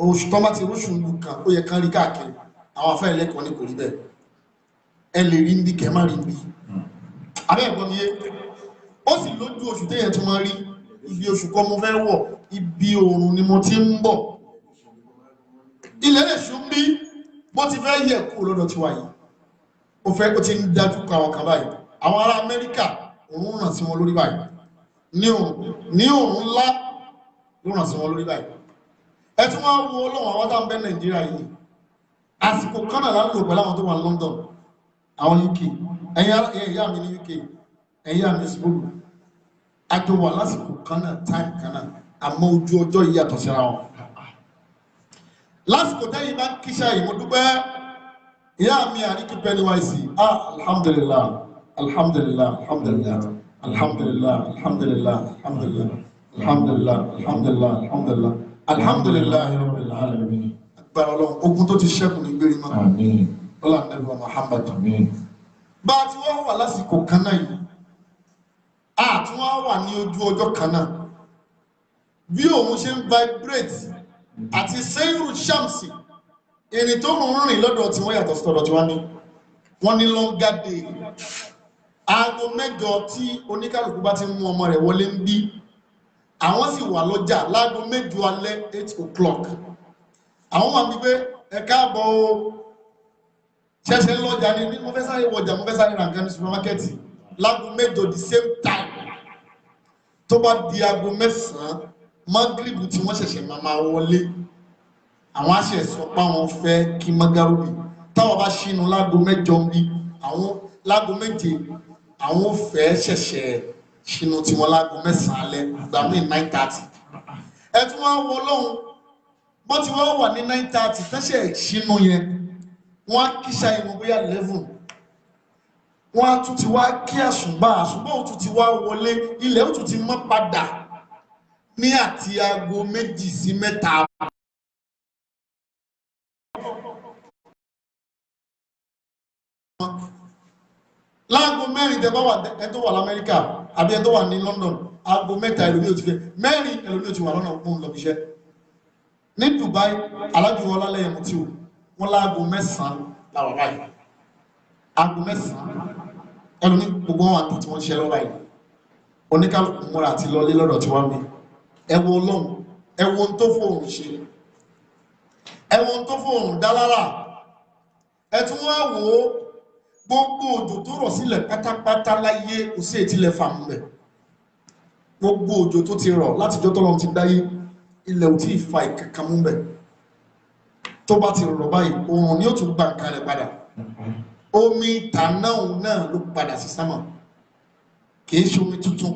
oṣù tó bá ti rúṣù lù kan ó yẹ kán rí káàkiri àwọn afẹ́ ẹlẹ́kọ̀ọ́ ní kò rí bẹ́ẹ̀ ẹ lè rí ní kẹ́ má rí bí abẹ́ ẹ̀gbọ́n mi yé ó sì lójú oṣù téèyàn tí wọ́n rí ibi oṣù kọ́ mo fẹ́ wọ̀ ibi oòrùn ni mo ti ń bọ̀ ilẹ̀ èṣù ń bí bó ti fẹ́ yẹ kú lọ́dọ̀ tí wáyé ó fẹ́ ó ti ń dájú kọ àwọn kan báyìí àwọn ará Amẹ́ríkà òun ràn sí wọn lórí báyìí ní òòrùn ńlá ló ràn sí wọn lórí báyìí ẹ tún wá wo ọlọ́wọ́n àwọn táwọn bẹ́ Nàìjíríà yìí àsìkò kan náà lálò pẹ̀lú àwọn tó wà ní London àwọn UK ẹ̀yìn ìyá mi ní UK ẹ̀yìn ìyá mi ní sibolu àjọ wà lásìkò kan náà time kan náà àmọ́ ojú ọjọ́ yìí yàtọ̀ síra wọn lásìkò tẹ́yìn bá ń kíṣà yìí mo dúpẹ́ ìyá mi àríkí Pennywise alhamdulillah alhamdulillah alhamdulillah alhamdulillah alhamdulillah alhamdulillah alhamdulillah alhamdulillah alhamdulillah alhamdulillah rabbil alamin agbára Ọlọ́run ogun tó ti ṣẹ́kù ní gbérí mọ́ ọlá nẹ́bà Muhammad bá a ti wọ́n wà lásìkò kan náà yìí a tún wá wà ní ojú ọjọ́ kan náà bí òun ṣe ń vibrate àti sẹ́yìnrù ṣàmsì ìrìn tó rìn lọ́dọ̀ tí wọ́n yàtọ̀ sọ́dọ̀ tí wọ́n ní longer day aago 9 tí oníkálùkù bá ti mú ọmọ rẹ̀ wọlé ń bí àwọn sì wà lọ́jà láago 8 alẹ́ 8 o'clock àwọn wà wípé ẹ káàbọ̀ o ṣẹ̀ṣẹ̀ lọ́jà ní mo fẹ́ sáré wọjà mo fẹ́ sáré ra nǹkan ní supermarket láago 8 the same time tó bá di aago 9 magribu tí wọ́n ṣẹ̀ṣẹ̀ máa wọlé àwọn àṣẹ sọ pé àwọn fẹ́ kí magarubi táwọn bá ṣínú láago 8 ń bí àwọn láago 7 àwọn fẹ́ ṣẹ̀ṣẹ̀ ṣínú tí wọ́n láago 9 alẹ́ gbàmí 9:30 ẹ tún wá wọ lọ́hùn bó ti wá wà ní 9:30 tẹ́ṣẹ̀ ṣínú yẹn wọ́n á kíṣà ìwọ̀n bóyá 11 wọ́n á tún ti wá kí àṣùbà ó tún ti wá wọlé ilẹ̀ ó tún ti mọ́ padà ní àti aago 2 sí 3 láago 4 tẹ́ bá wà ẹ̀tọ́ wà l'Amẹ́ríkà àbí ẹ̀tọ́ wà ní London aago 3 ẹlòmí ò ti fẹ́ 4 ẹlòmí ò ti wà lọ́nà fún lọ́bíṣẹ́ ní Dubai alájúwọ́ lálẹ́yẹ̀ mú tí ó wọ́n láago 9 láwà báyìí aago 9 ẹlòmí gbogbo wọn àti tí wọ́n ṣe lọ́wọ́ báyìí oníkálùkù múra àti lọlé lọ́dọ̀ tí wọ́n mi ẹwọ Ọlọ́run ẹwọ tó fòrùn ṣe ẹwọ tó fòrùn dálára ẹtún wá wò ó gbogbo òjò tó rọ̀ sílẹ̀ pátápátá láyé kò sí ètílẹ̀ fàmù rẹ̀ gbogbo òjò tó ti rọ̀ látijọ́ tọ́lọ́run ti dáyé ilẹ̀ ò tí ì fa ìkankan mú bẹ̀ tó bá ti rọ̀ báyìí oòrùn ni ó tún gbà nǹkan rẹ̀ padà omi tànáhùn náà ló padà sí sámà kìí ṣe omi tuntun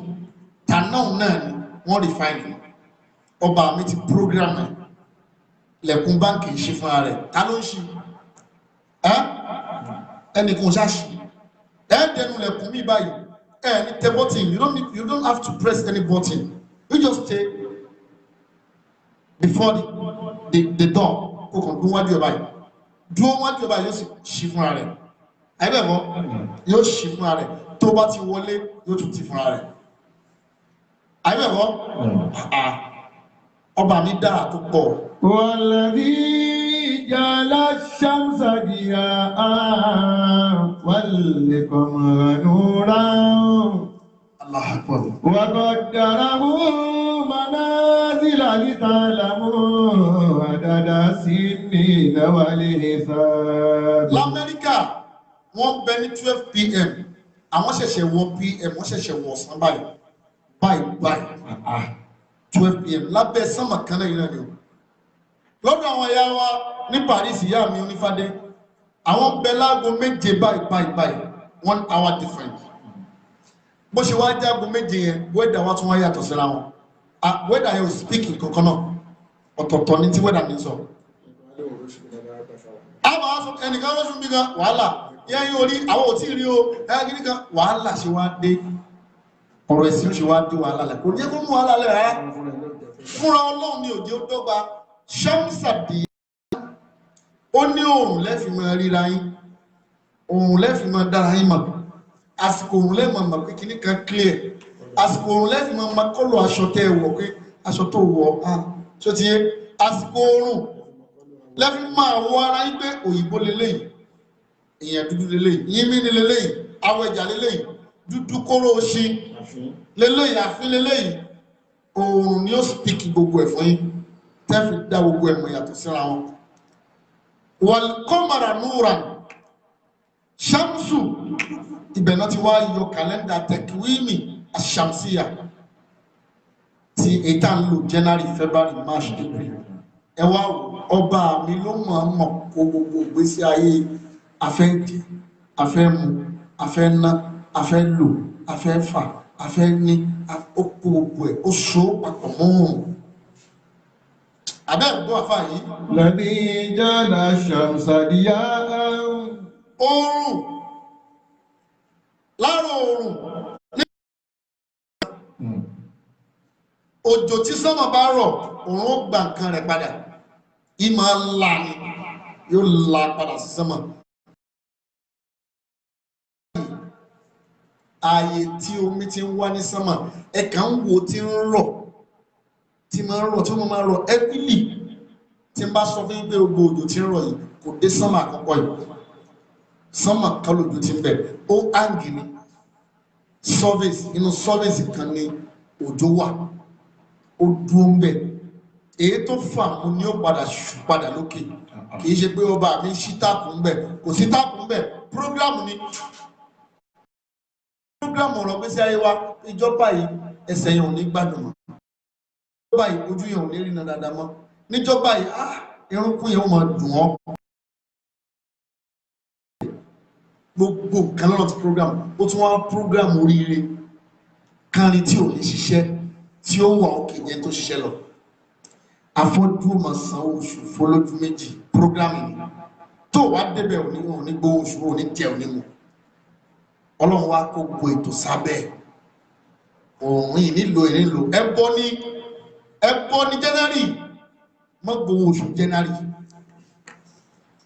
tànáhùn náà ni wọ́n refine ọba mi ti program ẹ̀ lẹ̀kùn báńkì ṣe fúnra rẹ̀ ta ló ń ṣe ẹnìkan ṣáṣì ẹ̀ẹ́dẹ̀nu lẹ̀kùn mi báyìí ní tẹ button you don't have to press any button you just stay before the door kó kàn dún wájú ẹ̀ báyìí dúró wájú ẹ̀ báyìí yóò sì ṣí fúnra rẹ̀ ẹ̀bẹ̀bọ̀ yóò ṣí fúnra rẹ̀ tó bá ti wọlé yóò tún ti fúnra rẹ̀ ẹ̀bẹ̀bọ̀ ọba mi dára tó pọ̀. Walladhi ja'ala ash-shamsa diya'an wal-qamara nuran. Allahu Akbar. Wa qaddarahu manazila lita'lamu adada sinina wal hisab. L'Amẹ́ríkà wọ́n bẹ ní 12 p.m. àwọn ṣẹ̀ṣẹ̀ wọ p.m. wọ́n ṣẹ̀ṣẹ̀ wọ ọ̀sán báyìí 12 p.m. lábẹ́ sánmà kan náà yìí náà ni o lọ́dọ̀ àwọn ìyá wa ní Paris ìyá mi onífádé àwọn bẹ láago 7 báyìí 1 hour different bó ṣe wá jágo 7 yẹn wẹ́dà wá tún wá yàtọ̀ síra wọn wẹ́dà yẹn ò speak kankan náà ọ̀tọ̀ọ̀tọ̀ ní tí wẹ́dà ní sọ. a máa sọ ẹnìkan lóṣù bí kan wàhálà yẹ́ yóò rí àwọn òtí rí o ẹgbẹ́ kan wàhálà ṣe wá dé ọ̀rọ̀ ẹ̀sìn ṣe wá dé wàhálà lẹ̀ kò jẹ́ kó mú wàhálà lẹ̀ rárá fúnra ọlọ́run ní òjò dọ́gba ṣọ́mùsàdì ó ní òòrùn lẹ́fì máa ríra yín òòrùn lẹ́fì máa dára yín mọ̀ àsìkò òòrùn lẹ́fì máa mọ̀ pé kíní kan clear àsìkò òòrùn lẹ́fì máa kọ́lọ̀ aṣọ tẹ́ ẹ wọ̀ pé aṣọ tó wọ̀ tó ti yé àsìkò òòrùn lẹ́fì máa wọ ara yín pé òyìnbó lélẹ́yìn èèyàn dúdú lélẹ́yìn yínmí ni lélẹ́yìn awọ ẹja lélẹ́yìn dúdú kóró oṣin lélẹ́yìn àfin lélẹ́yìn òòrùn ni ó speak gbogbo ẹ̀ fún yín tẹ́fì dá gbogbo ẹ̀mọ̀ yàtọ̀ síra wọn. wal qamara nuran ṣamsu ibẹ̀ náà ti wá yọ kàlẹ́ndà tẹkiwíìmì àṣàmsíyà ti ètà ń lò January February March April ẹ wá ọba mi ló mọ̀ kó gbogbo ìgbésí ayé afẹ́ jẹ afẹ́ mu afẹ́ ná afẹ́ lò afẹ́ fà afẹ́ ní ó kó gbogbo ẹ̀ ó so papọ̀ mọ́ òun. Abẹ́ ìgbó àfà yìí. Lẹ́bí jẹ́lá ṣàmsàdíyá. Oòrùn. Lára oòrùn. Òjò tí sánmà bá rọ̀, oòrùn ó gba nǹkan rẹ̀ padà. Ìmọ̀ ńlá ni yóò la padà sí sánmà. Ààyè tí omi ti ń wá ní sánmà, ẹ̀ka ń wo tí ń rọ̀. Tí máa ń rọ̀ tí wọ́n máa ń rọ̀ ẹ́bílì tí ń bá sọ fún yín pé gbogbo òjò tí ń rọ̀ yìí kò dé sánmà àkọ́kọ́ yìí sánmà kan lòjò tí ń bẹ̀ ó áǹgì ní sọ́fẹ̀sì inú sọ́fẹ̀sì kan ní òjò wà ó dúró ń bẹ̀ èyí tó fà mú ni ó padà lókè kì í ṣe pé ọba mi ṣí táàpù ń bẹ̀ kò sí táàpù ń bẹ̀ prógrámù ni prógrámù ọ̀rọ̀ gbèsè ayé wa ìjọba yìí ẹsẹ̀ yẹn ò ní gbádùn mọ́ báyìí ojú yẹn ò ní rìnà dáadáa mọ́ níjọ́ báyìí irúnkún yẹn ó máa dùn ọ́ gbogbo nǹkan lọ́nà ti program ó tún wá program oríire kárin tí ò ní ṣiṣẹ́ tí ó wà òkè yẹn tó ṣiṣẹ́ lọ afọ́jú máa san oṣù fọlójú méjì program yìí tó wá débẹ̀ òní wọn ò ní gbó oṣù wọn ò ní jẹ òní mu ọlọ́run wá kó gbogbo ètò sábẹ́ òun yìí nílò ẹbọ ní January má gbowó oṣù January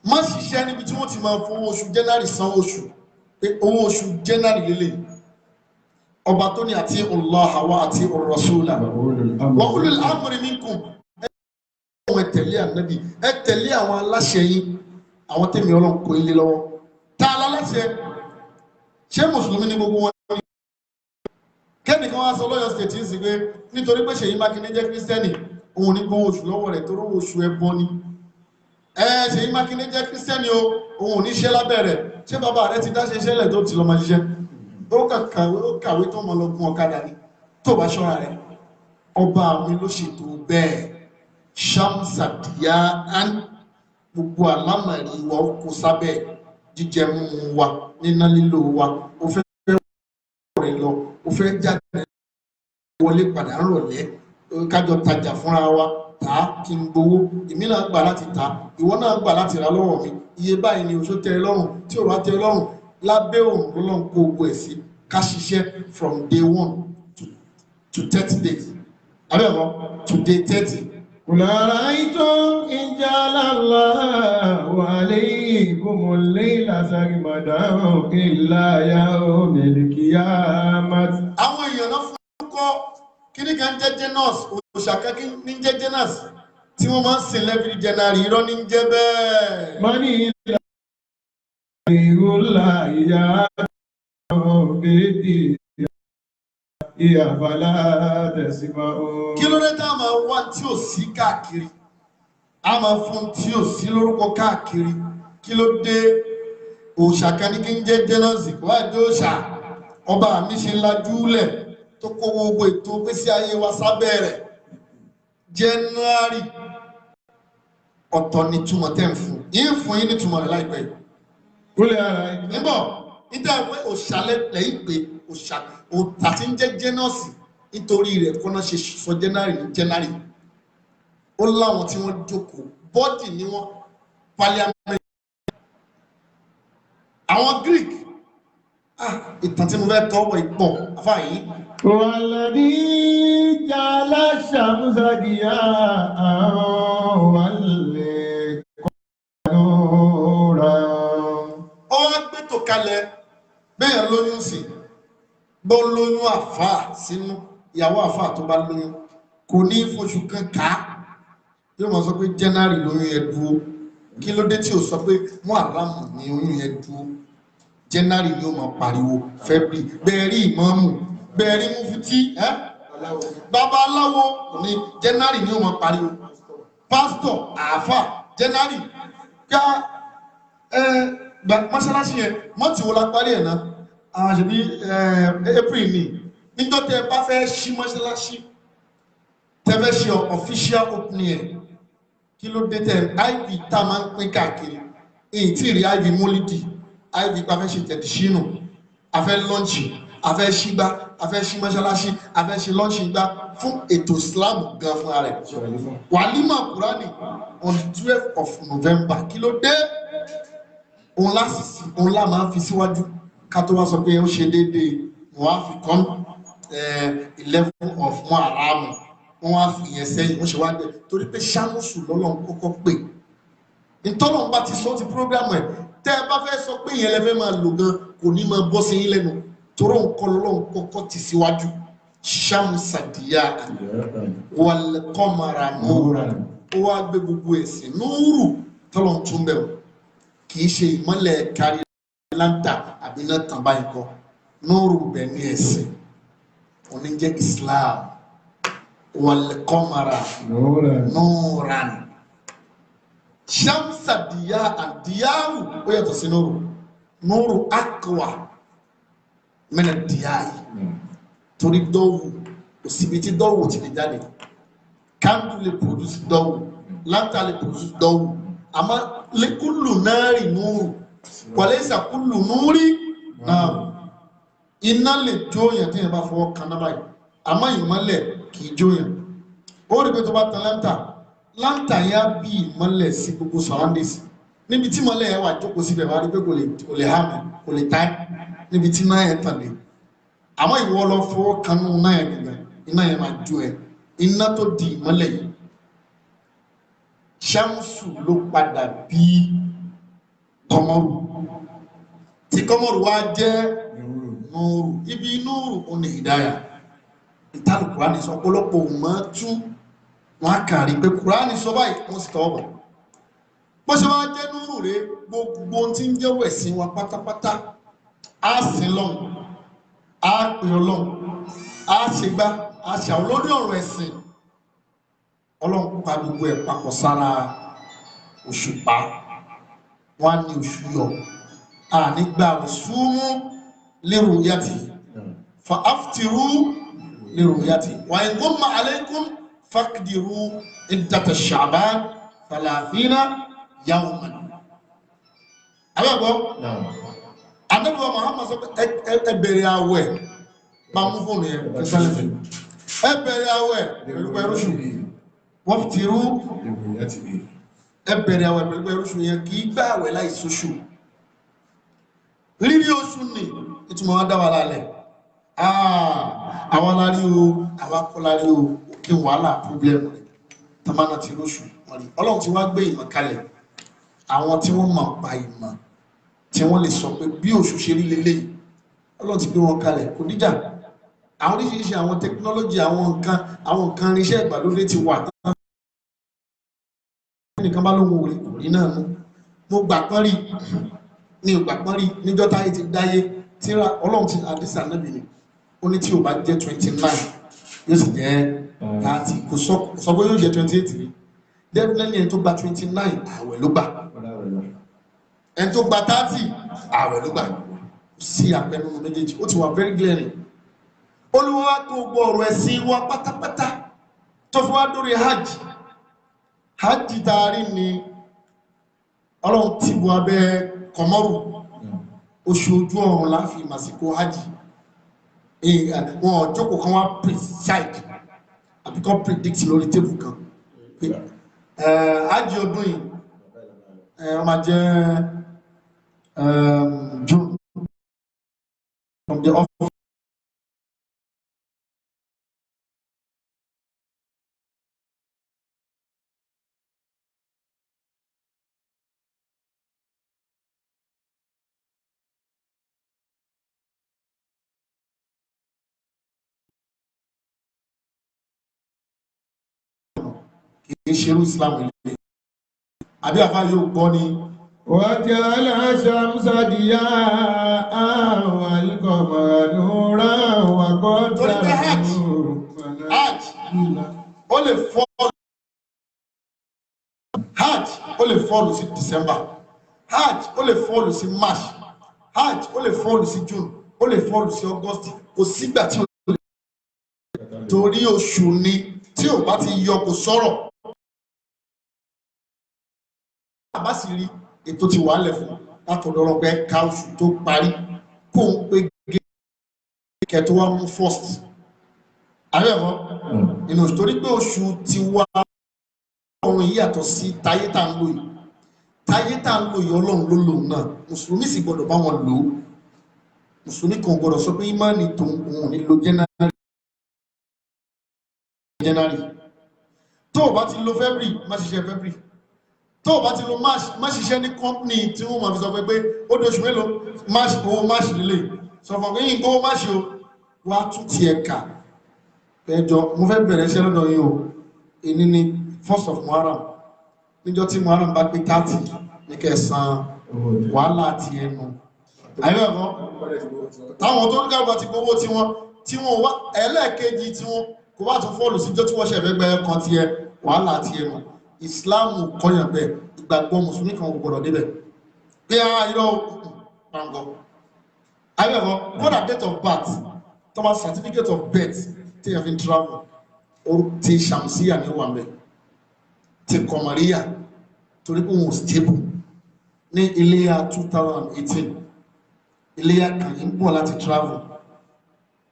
má ṣiṣẹ́ níbi tí wọ́n ti máa fowó oṣù January san oṣù pé owó oṣù January lélẹ̀ ọba tó ní àti Allah wa àti ar-rasula wa ulul amri minkum ẹ tẹ̀lé ànábì ẹ tẹ̀lé àwọn aláṣẹ yín àwọn tẹ̀mí ọlọ́run kò ilé lọ́wọ́ tá a láláṣẹ ṣé mùsùlùmí ní gbogbo wọn kẹ́nìkan wá sọ lọ́yọ̀ state ń sì pé nítorí pé Ṣèyí Mákindé jẹ́ kírísítẹ́nì òun ní gbówó oṣù lọ́wọ́ rẹ̀ tó rówó oṣù ẹbọ ni Ṣèyí Mákindé jẹ́ kírísítẹ́nì o òun ò ní ṣẹ́ lábẹ́ rẹ̀ ṣé bàbá rẹ̀ ti dáṣe iṣẹ́ lẹ̀ tó ti lọ máa ṣiṣẹ́ ó kàwé tó mọ lọ gun ọ̀kadà ni tó bá ṣọ́ra rẹ̀ ọba mi ló ṣètò bẹ́ẹ̀ ṣàmùsàdìyà án gbogbo àlámọ̀rí wa ó kó sábẹ́ jíjẹ mímu wa níná lílo wa ó fẹ́ rẹ̀ lọ ó fẹ́ jáde wọlé padà ń rọ̀lẹ́ kájọ tajà fúnra wa tà á kí n gbowó èmi náà gbà láti tà á ìwọ náà gbà láti rà lọ́wọ́ mi iye báyìí ni oṣù tẹ́ ẹ lọ́rùn tí ò bá tẹ́ ẹ lọ́rùn lábẹ́ òun lọ́lọ́run kó gbogbo ẹ̀ sí ká ṣiṣẹ́ from day 1 to 30 days abẹ́ẹ̀kọ́ to day 30. قل أرأيتم إن جعل الله عليكم الليل سرمدا إلى يوم القيامة. àwọn èèyàn náà fún kọ́ kíní kan jẹ́ Janus òṣàkà kí ní jẹ́ Janus tí wọ́n máa ń sìn lẹ́bìrì January irọ́ ní jẹ́ bẹ́ẹ̀. mọ́ni ìlà ìrúlà ìyá bèbí ìyàbálá tẹ̀símọ́. kí ló dé tá a máa wá tí ò sí káàkiri a máa fún tí ò sí lórúkọ káàkiri kí ló dé òṣàkà ní kí ń jẹ́ Janus wájú òṣà ọba mi ṣe lajúlẹ̀ tó kó gbogbo ètò gbésí ayé wa sábẹ́ rẹ̀ January ọ̀tọ̀ ni túmọ̀ tẹ́ ń fún yín fún yín ní túmọ̀ rẹ̀ láìpẹ́ yìí. kúlẹ̀ ara ẹ̀. níbọ̀ níta ìwé òṣàlẹ̀ lẹ́yìn pé òtà tí ń jẹ́ Janus nítorí rẹ̀ kọ́nà ṣe sọ January ní January ó láwọn tí wọ́n jókòó bọ́dì ni wọ́n parliament àwọn Greek ìtàn tí mo fẹ́ tọ́wọ́ ìpọ̀ afáyí. والذي جعل الشمس ضياء والقمر نورا. ó wá gbé tó kalẹ̀ bẹ́ẹ̀ lóyún sí bó lóyún àfáà sínú ìyàwó àfáà tó bá lóyún kò ní foṣù kan ká yóò máa sọ pé January lóyún yẹn dúró kí ló dé tí o sọ pé Muharram ni oyún yẹn dúró January ni ó máa pariwo February bẹ́ẹ̀ rí ìmáàmù bẹ́ẹ̀ rí mufti babaláwo ní January ni ó máa pariwo pásítọ̀ àáfà January ká mọ́ṣáláṣí yẹn mọ́tì wo la parí ẹ̀ náà àwọn àṣẹ bí April ni níjọ́ tẹ́ ẹ bá fẹ́ ṣí mọ́ṣáláṣí tẹ́ fẹ́ ṣe official opening ẹ̀ kí ló dé tẹ́ iv tá máa ń pín káàkiri èyí tí rí iv mólídì iv pa fẹ́ ṣe tẹ̀díṣínù afẹ́ lọ́ǹchì afẹ́ ṣígbá afẹ́ ṣí mọ́ṣáláṣí afẹ́ ṣe lọ́ǹchì gbá fún ètò Islam gan fún ara ẹ̀ wàlímà Kùránì on the 12th of November kí ló dé òun lásìsì òun lá máa ń fi síwájú ká tó wá sọ pé ó ṣe déédéé wọ́n á fi kọ́n 11 of Muharram wọ́n wá fi yẹn sẹ́yìn wọ́n ṣe wá dé torí pé ṣàmùsù lọ́lọ́run kọ́kọ́ pè ìtọ́lọ́run bá ti sọ ti prógrámù ẹ̀ tẹ́ ẹ bá fẹ́ sọ pé ìyẹn lẹ́fẹ́ máa lò gan kò ní máa bọ́ sí yín lẹ́nu torí òun kọ́ lọ́lọ́run kọ́kọ́ ti síwájú ṣàmùsàdìyà wal-qamara nuran ó wá gbé gbogbo ẹ̀sìn núùrù tọ́lọ́run tún bẹ̀rù kì í ṣe ìmọ́lẹ̀ kárí láńtà àbí náà tàn báyìí kọ́ núùrù bẹ̀ ní ẹ̀sìn òní jẹ́ Islam wal-qamara nuran shamsa diyaru ó yàtọ̀ sí núùrù akwa mẹ́nà diyayi torí dọ́wù òsibí tí dọ́wù ti lè jáde kándù lè produce dọ́wù láńtà lè produce dọ́wù àmọ́ kullu nari núùrù walaysa kullu núùrì náà iná lè jóyàn tí yẹn bá fọwọ́ kan náà báyìí àmọ́ ìmọ́lẹ̀ kì í jóyàn ó rí pé tó bá tan láńtà yá bí ìmọ́lẹ̀ sí gbogbo surroundings níbi tí ìmọ́lẹ̀ yẹn wà jókòó síbẹ̀ wá rí pé kò lè hàmì kò lè tá níbi tí náà yẹn tàn dé àmọ́ ìwọ lọ fọwọ́ kan nù náà yẹn gbẹ̀gbẹ̀ iná yẹn máa jó ẹ iná tó di ìmọ́lẹ̀ yìí ṣàmùsù ló padà bí kọmọrù tí kọmọrù wá jẹ́ núùrù ibi núùrù ó ní ìdáyà ìtàlù Kùránì sọ ọ̀pọ̀lọpọ̀ mọ́ tún wọn á kàrí pé Kùránì sọ báyìí wọ́n sì tọwọ́ bọ̀ bó ṣe wá jẹ́ núùrù rẹ gbogbo tí ń jẹ́ wẹ̀sìn wa pátápátá á sìn lọ́hùn á pè Ọlọ́hun á ṣègbà á ṣàwọn lórí ọ̀rọ̀ ẹ̀sìn Ọlọ́run pa gbogbo ẹ̀ papọ̀ sára òṣùpá wọn á ní oṣù yọ nígbà òṣùmú lérò yàtì fa aftiru lérò yàtì wa in gumma alaykum faqdiru iddata Sha'ban 30 yawman. Àbẹ́gbọ́ Ànábì wa Muhammad sọ pé ẹ bẹ̀rẹ̀ àwẹ̀ máa mú fóònù yẹn ẹ bẹ̀rẹ̀ àwẹ̀ pẹ̀lú pẹ̀lú wọ́n ti rú ẹbẹ̀rẹ̀ àwẹ̀ pẹ̀lú ẹrúṣù yẹn kì í gbá àwẹ̀ láì sóṣù rírí oṣù ní ìtumọ̀ wá dáwà lálẹ̀ àwọn alárí o àwọn akọlárí o kí wàhálà pọ́blẹ́mù rẹ̀ tamánà ti lóṣù wọn ni Ọlọ́run ti wá gbé ìmọ̀ kalẹ̀ àwọn tí wọ́n mọ̀ pa ìmọ̀ tí wọ́n lè sọ pé bí oṣù ṣe rí lélẹ́yìí Ọlọ́run ti gbé wọn kalẹ̀ kò níjà àwọn oríṣiríṣi àwọn tẹkinọ́lọ́jì àwọn nǹkan irinṣẹ́ ìgbàlódé ti wà nìkan bá lóhun orí náà mú mo gbà pọ́n rí ní ìgbà pọ́n rí níjọ́ táyé ti dáyé tí Ọlọ́run ti àdísà nábì ni ó ní tí ò bá jẹ́ 29 yóò sì jẹ́ 30 kò sọ pé yóò jẹ́ 28 rí definitely ẹni tó gba 29 àwẹ̀ ló gbà ẹni tó gba 30 àwẹ̀ ló gbà sí àpẹnu méjèèjì ó ti wà very glaring Olúwa tó gbọ́ ọ̀rọ̀ ẹ̀sìn wa pátápátá tó fi wá dórí hajj taari ni Ọlọ́run ti bu abẹ́ kọmọ́rù oṣù ojú ọ̀run láfi màsíkò hajj wọn jókòó kan wá preside àbí kan predict lórí tébù kan ájì ọdún yìí ó máa jẹ́ June from the office. Kìí ṣerú Islam ilé àbí àfá yóò gbọ́ ni وجعل الشمس ضياء والقمر نورا وقدره hajj ó lè fọ́ọ̀lù sí December, hajj ó lè fọ́ọ̀lù sí March, hajj ó lè fọ́ọ̀lù sí June, ó lè fọ́ọ̀lù sí August. Kò sígbà tí ó lè torí oṣù ni tí ò bá ti yọ kò sọ̀rọ̀. Àbá sì rí ètò ti wà lẹ̀ fún látọ̀dọ̀rọ̀ pé ká oṣù tó parí kó ń pé gẹ́gẹ́ tó wá mú first. Ààrẹ ẹ̀fọ́ inú oṣù torí pé oṣù ti wá ọrùn yìí yàtọ̀ sí táyé tá ń lò yìí. Táyé tá ń lò yìí Ọlọ́run ló lò náà. Mùsùlùmí sì gbọ́dọ̀ bá wọn lò ó. Mùsùlùmí kan gbọ́dọ̀ sọ pé ìmánì tó òun ní lo January. Tó o bá ti lo February má ṣiṣẹ́ February. Tó o bá ti lo March má ṣiṣẹ́ ní company tí wọ́n máa fi sọ pé ó dóṣù mélòó March owó March lílé sọ fún ọkọ̀ yìí kó March o wá tún ti ẹ̀ka ẹjọ́ mo fẹ́ bẹ̀rẹ̀ iṣẹ́ lọ́dọ̀ yìí o èní ni 1st of Muharram níjọ́ tí Muharram bá pé 30 ní kẹsàn-án wàhálà àti ẹnu àyẹ̀wò ẹ̀kọ́ táwọn tó ń gbàgbọ́ ti gbowó tí wọ́n wá ẹlẹ́ẹ̀kejì tí wọ́n kò bá tún fọ́ọ̀lù síjọ́ tí wọ́n ṣẹ̀fẹ́gbẹ́ kan tiẹ̀ wàhálà àti ẹnu Ìsìláàmù kọyàn bẹ́ẹ̀ ìgbàgbọ́ mùsùlùmí kan gbọdọ̀ débẹ̀ pé irọ́ pàǹgọ́ ayẹ́kọ́ kódà date of birth tọ́mà certificate of birth tí yẹn fi ń travel ó ti ṣàmùsíyà ní wà mẹ́ ti kọmọríyà torí pé wọn ò stable ní iléyà 2018 iléyà kan ń bọ̀ láti travel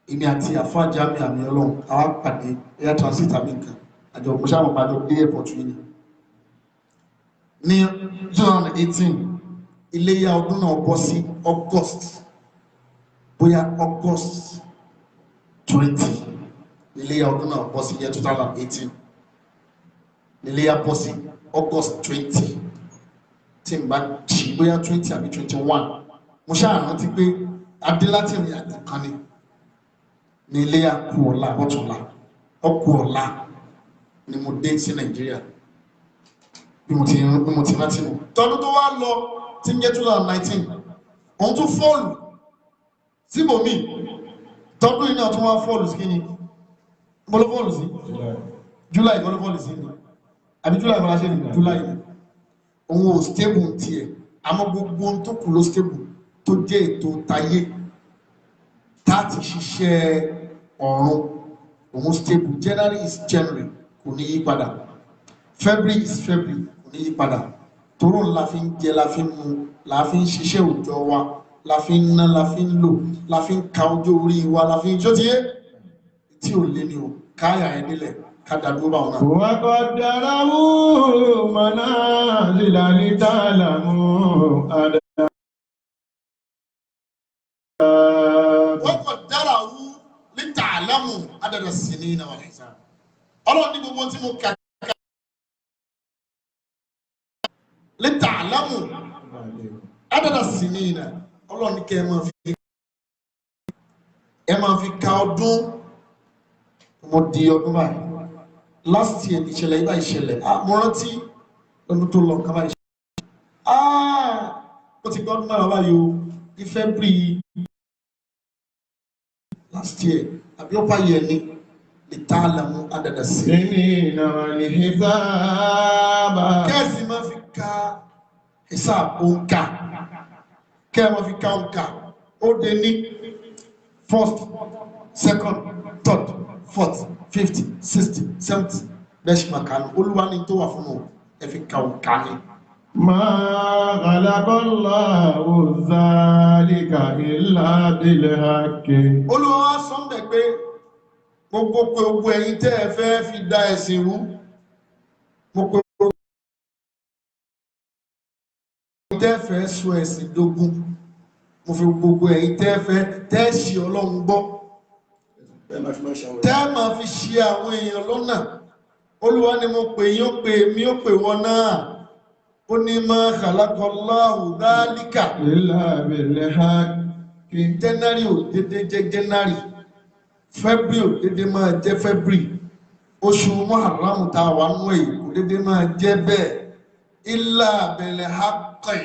èmi àti àfáàjà mi àmì ọlọ́run àwọn pàdé air transit àmì nǹkan àjọ òpóṣàmọ̀ pàjọ dé airport yìí ní 2018 iléyá ọdún náà bọ́ sí August bóyá August 20 iléyá ọdún náà bọ́ sí yẹ 2018 iléyá bọ́ sí August 20 tí n bá jí bóyá 20 àbí 21 mo ṣáà rántí pé adéláti ìrìn àjò kan ní iléyá kú ọ̀la ọ̀túnla ọkù ọ̀la ni mo dé sí Nàìjíríà bí mo ti rántí nù tọdún tó wá lọ tí ń jẹ́ 2019 òun tún fọ́ọ̀lù síbòmí tọdún iná tún wá fọ́ọ̀lù sí kíni mo ló fọ́ọ̀lù sí July mo ló fọ́ọ̀lù sí ní àbí July mo láṣẹ́ ní July òun ò stable tiẹ̀ àmọ́ gbogbo tó kù ló stable tó jẹ́ ètò tayé táti ṣiṣẹ́ ọ̀run òun stable. January is January kò ní yí padà, February is February kò ní yí padà. Toró la fi ń jẹ, la fi ń mu, la fi ń ṣiṣẹ́ òòjọ́ wa, la fi ń ná, la fi ń lò, la fi ń ka ọjọ́ orí wa, la fi ń ṣótíyé tí ò lé ní o káyà ẹ nílẹ̀ ká dàdúró bá wọn náà. Wa qaddarahu manazila li ta'lamu adada. Wa qaddarahu li ta'lamu adada sinina wal hisab. Ọlọ́run ní gbogbo tí mo kà li ta'lamu adada sinina. Ọlọ́run ní kẹ́ ẹ máa fi ka ọdún. Mo di ọdún báyìí. Last year ìṣẹ̀lẹ̀ ibà ìṣẹ̀lẹ̀. Mo rántí ọdún tó lọ kaba ìṣẹ̀lẹ̀. Ó ti gbọ́dún mẹ́wàá báyìí o. Ní February last year àbí ọ̀pá yẹn ni lè tá a làmú àdàdà sí. Sinina wal hisaba. Kẹ́sì máa fi ka hisab òǹkà. Kẹ́ ẹ máa fi ka òǹkà. Ó dé ní first, second, third, 4th, 50, 60, 70 bẹ́ẹ̀ṣì máa kàánù. Olúwa ní tó wà fún wọn ẹ fi ka òǹkà ní. Ma khalaqallahu dhalika illa bil haqqi. Olúwa sọ ń bẹ̀ pé gbogbo ẹ̀yin tẹ́ ẹ fẹ́ fi dá ẹ̀sìn rú mo pe tẹ́fẹ̀ẹ́ sọ ẹ̀sìn dógún mo fi gbogbo ẹ̀yin tẹ́ẹ̀sì ọlọ́run gbọ́ tẹ́ẹ̀ máa fi ṣe àwọn èèyàn lọ́nà olúwa ni mo pè yín ó pè mí ó pè wọn náà ó ní máa khalaqallahu dhalika illa bil haqqi. January ò dédé jẹ́ January, February ò dédé máa jẹ́ February, oṣù Muharram tá a wà nú èyí kò dédé máa jẹ́ bẹ́ẹ̀ illa bil haqqi.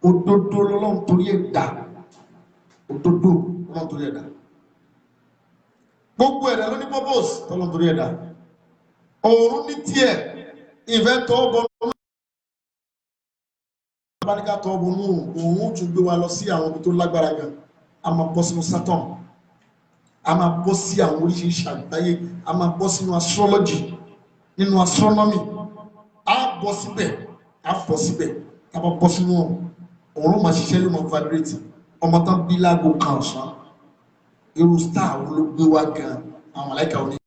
Òdodo lọ́lọ́run torí ẹ̀ dá, òdodo lọ́lọ́run torí ẹ̀ dá, gbogbo ẹ̀dá ló ní purpose lọ́lọ́run torí ẹ̀ dá. Òòrùn ní tiẹ̀ ìfẹ́ tọ́ bọ́ abáníká tọ́ bọ́ nù òòrùn tún gbé wa lọ sí àwọn ibi tó lágbára gan. A máa bọ́ sínú Saturn, a máa bọ́ sí àwọn oríṣiríṣi àgbáyé, a máa bọ́ sínú astrology, nínú astronomy, a bọ́ síbẹ̀, a fọ́ síbẹ̀, a bá bọ́ sínú òòrùn máa ṣiṣẹ́ ló máa vibrate. Ọmọ tán bí láago kan ọ̀sán irú star wo ló gbé wá gan àwọn aláìka òní.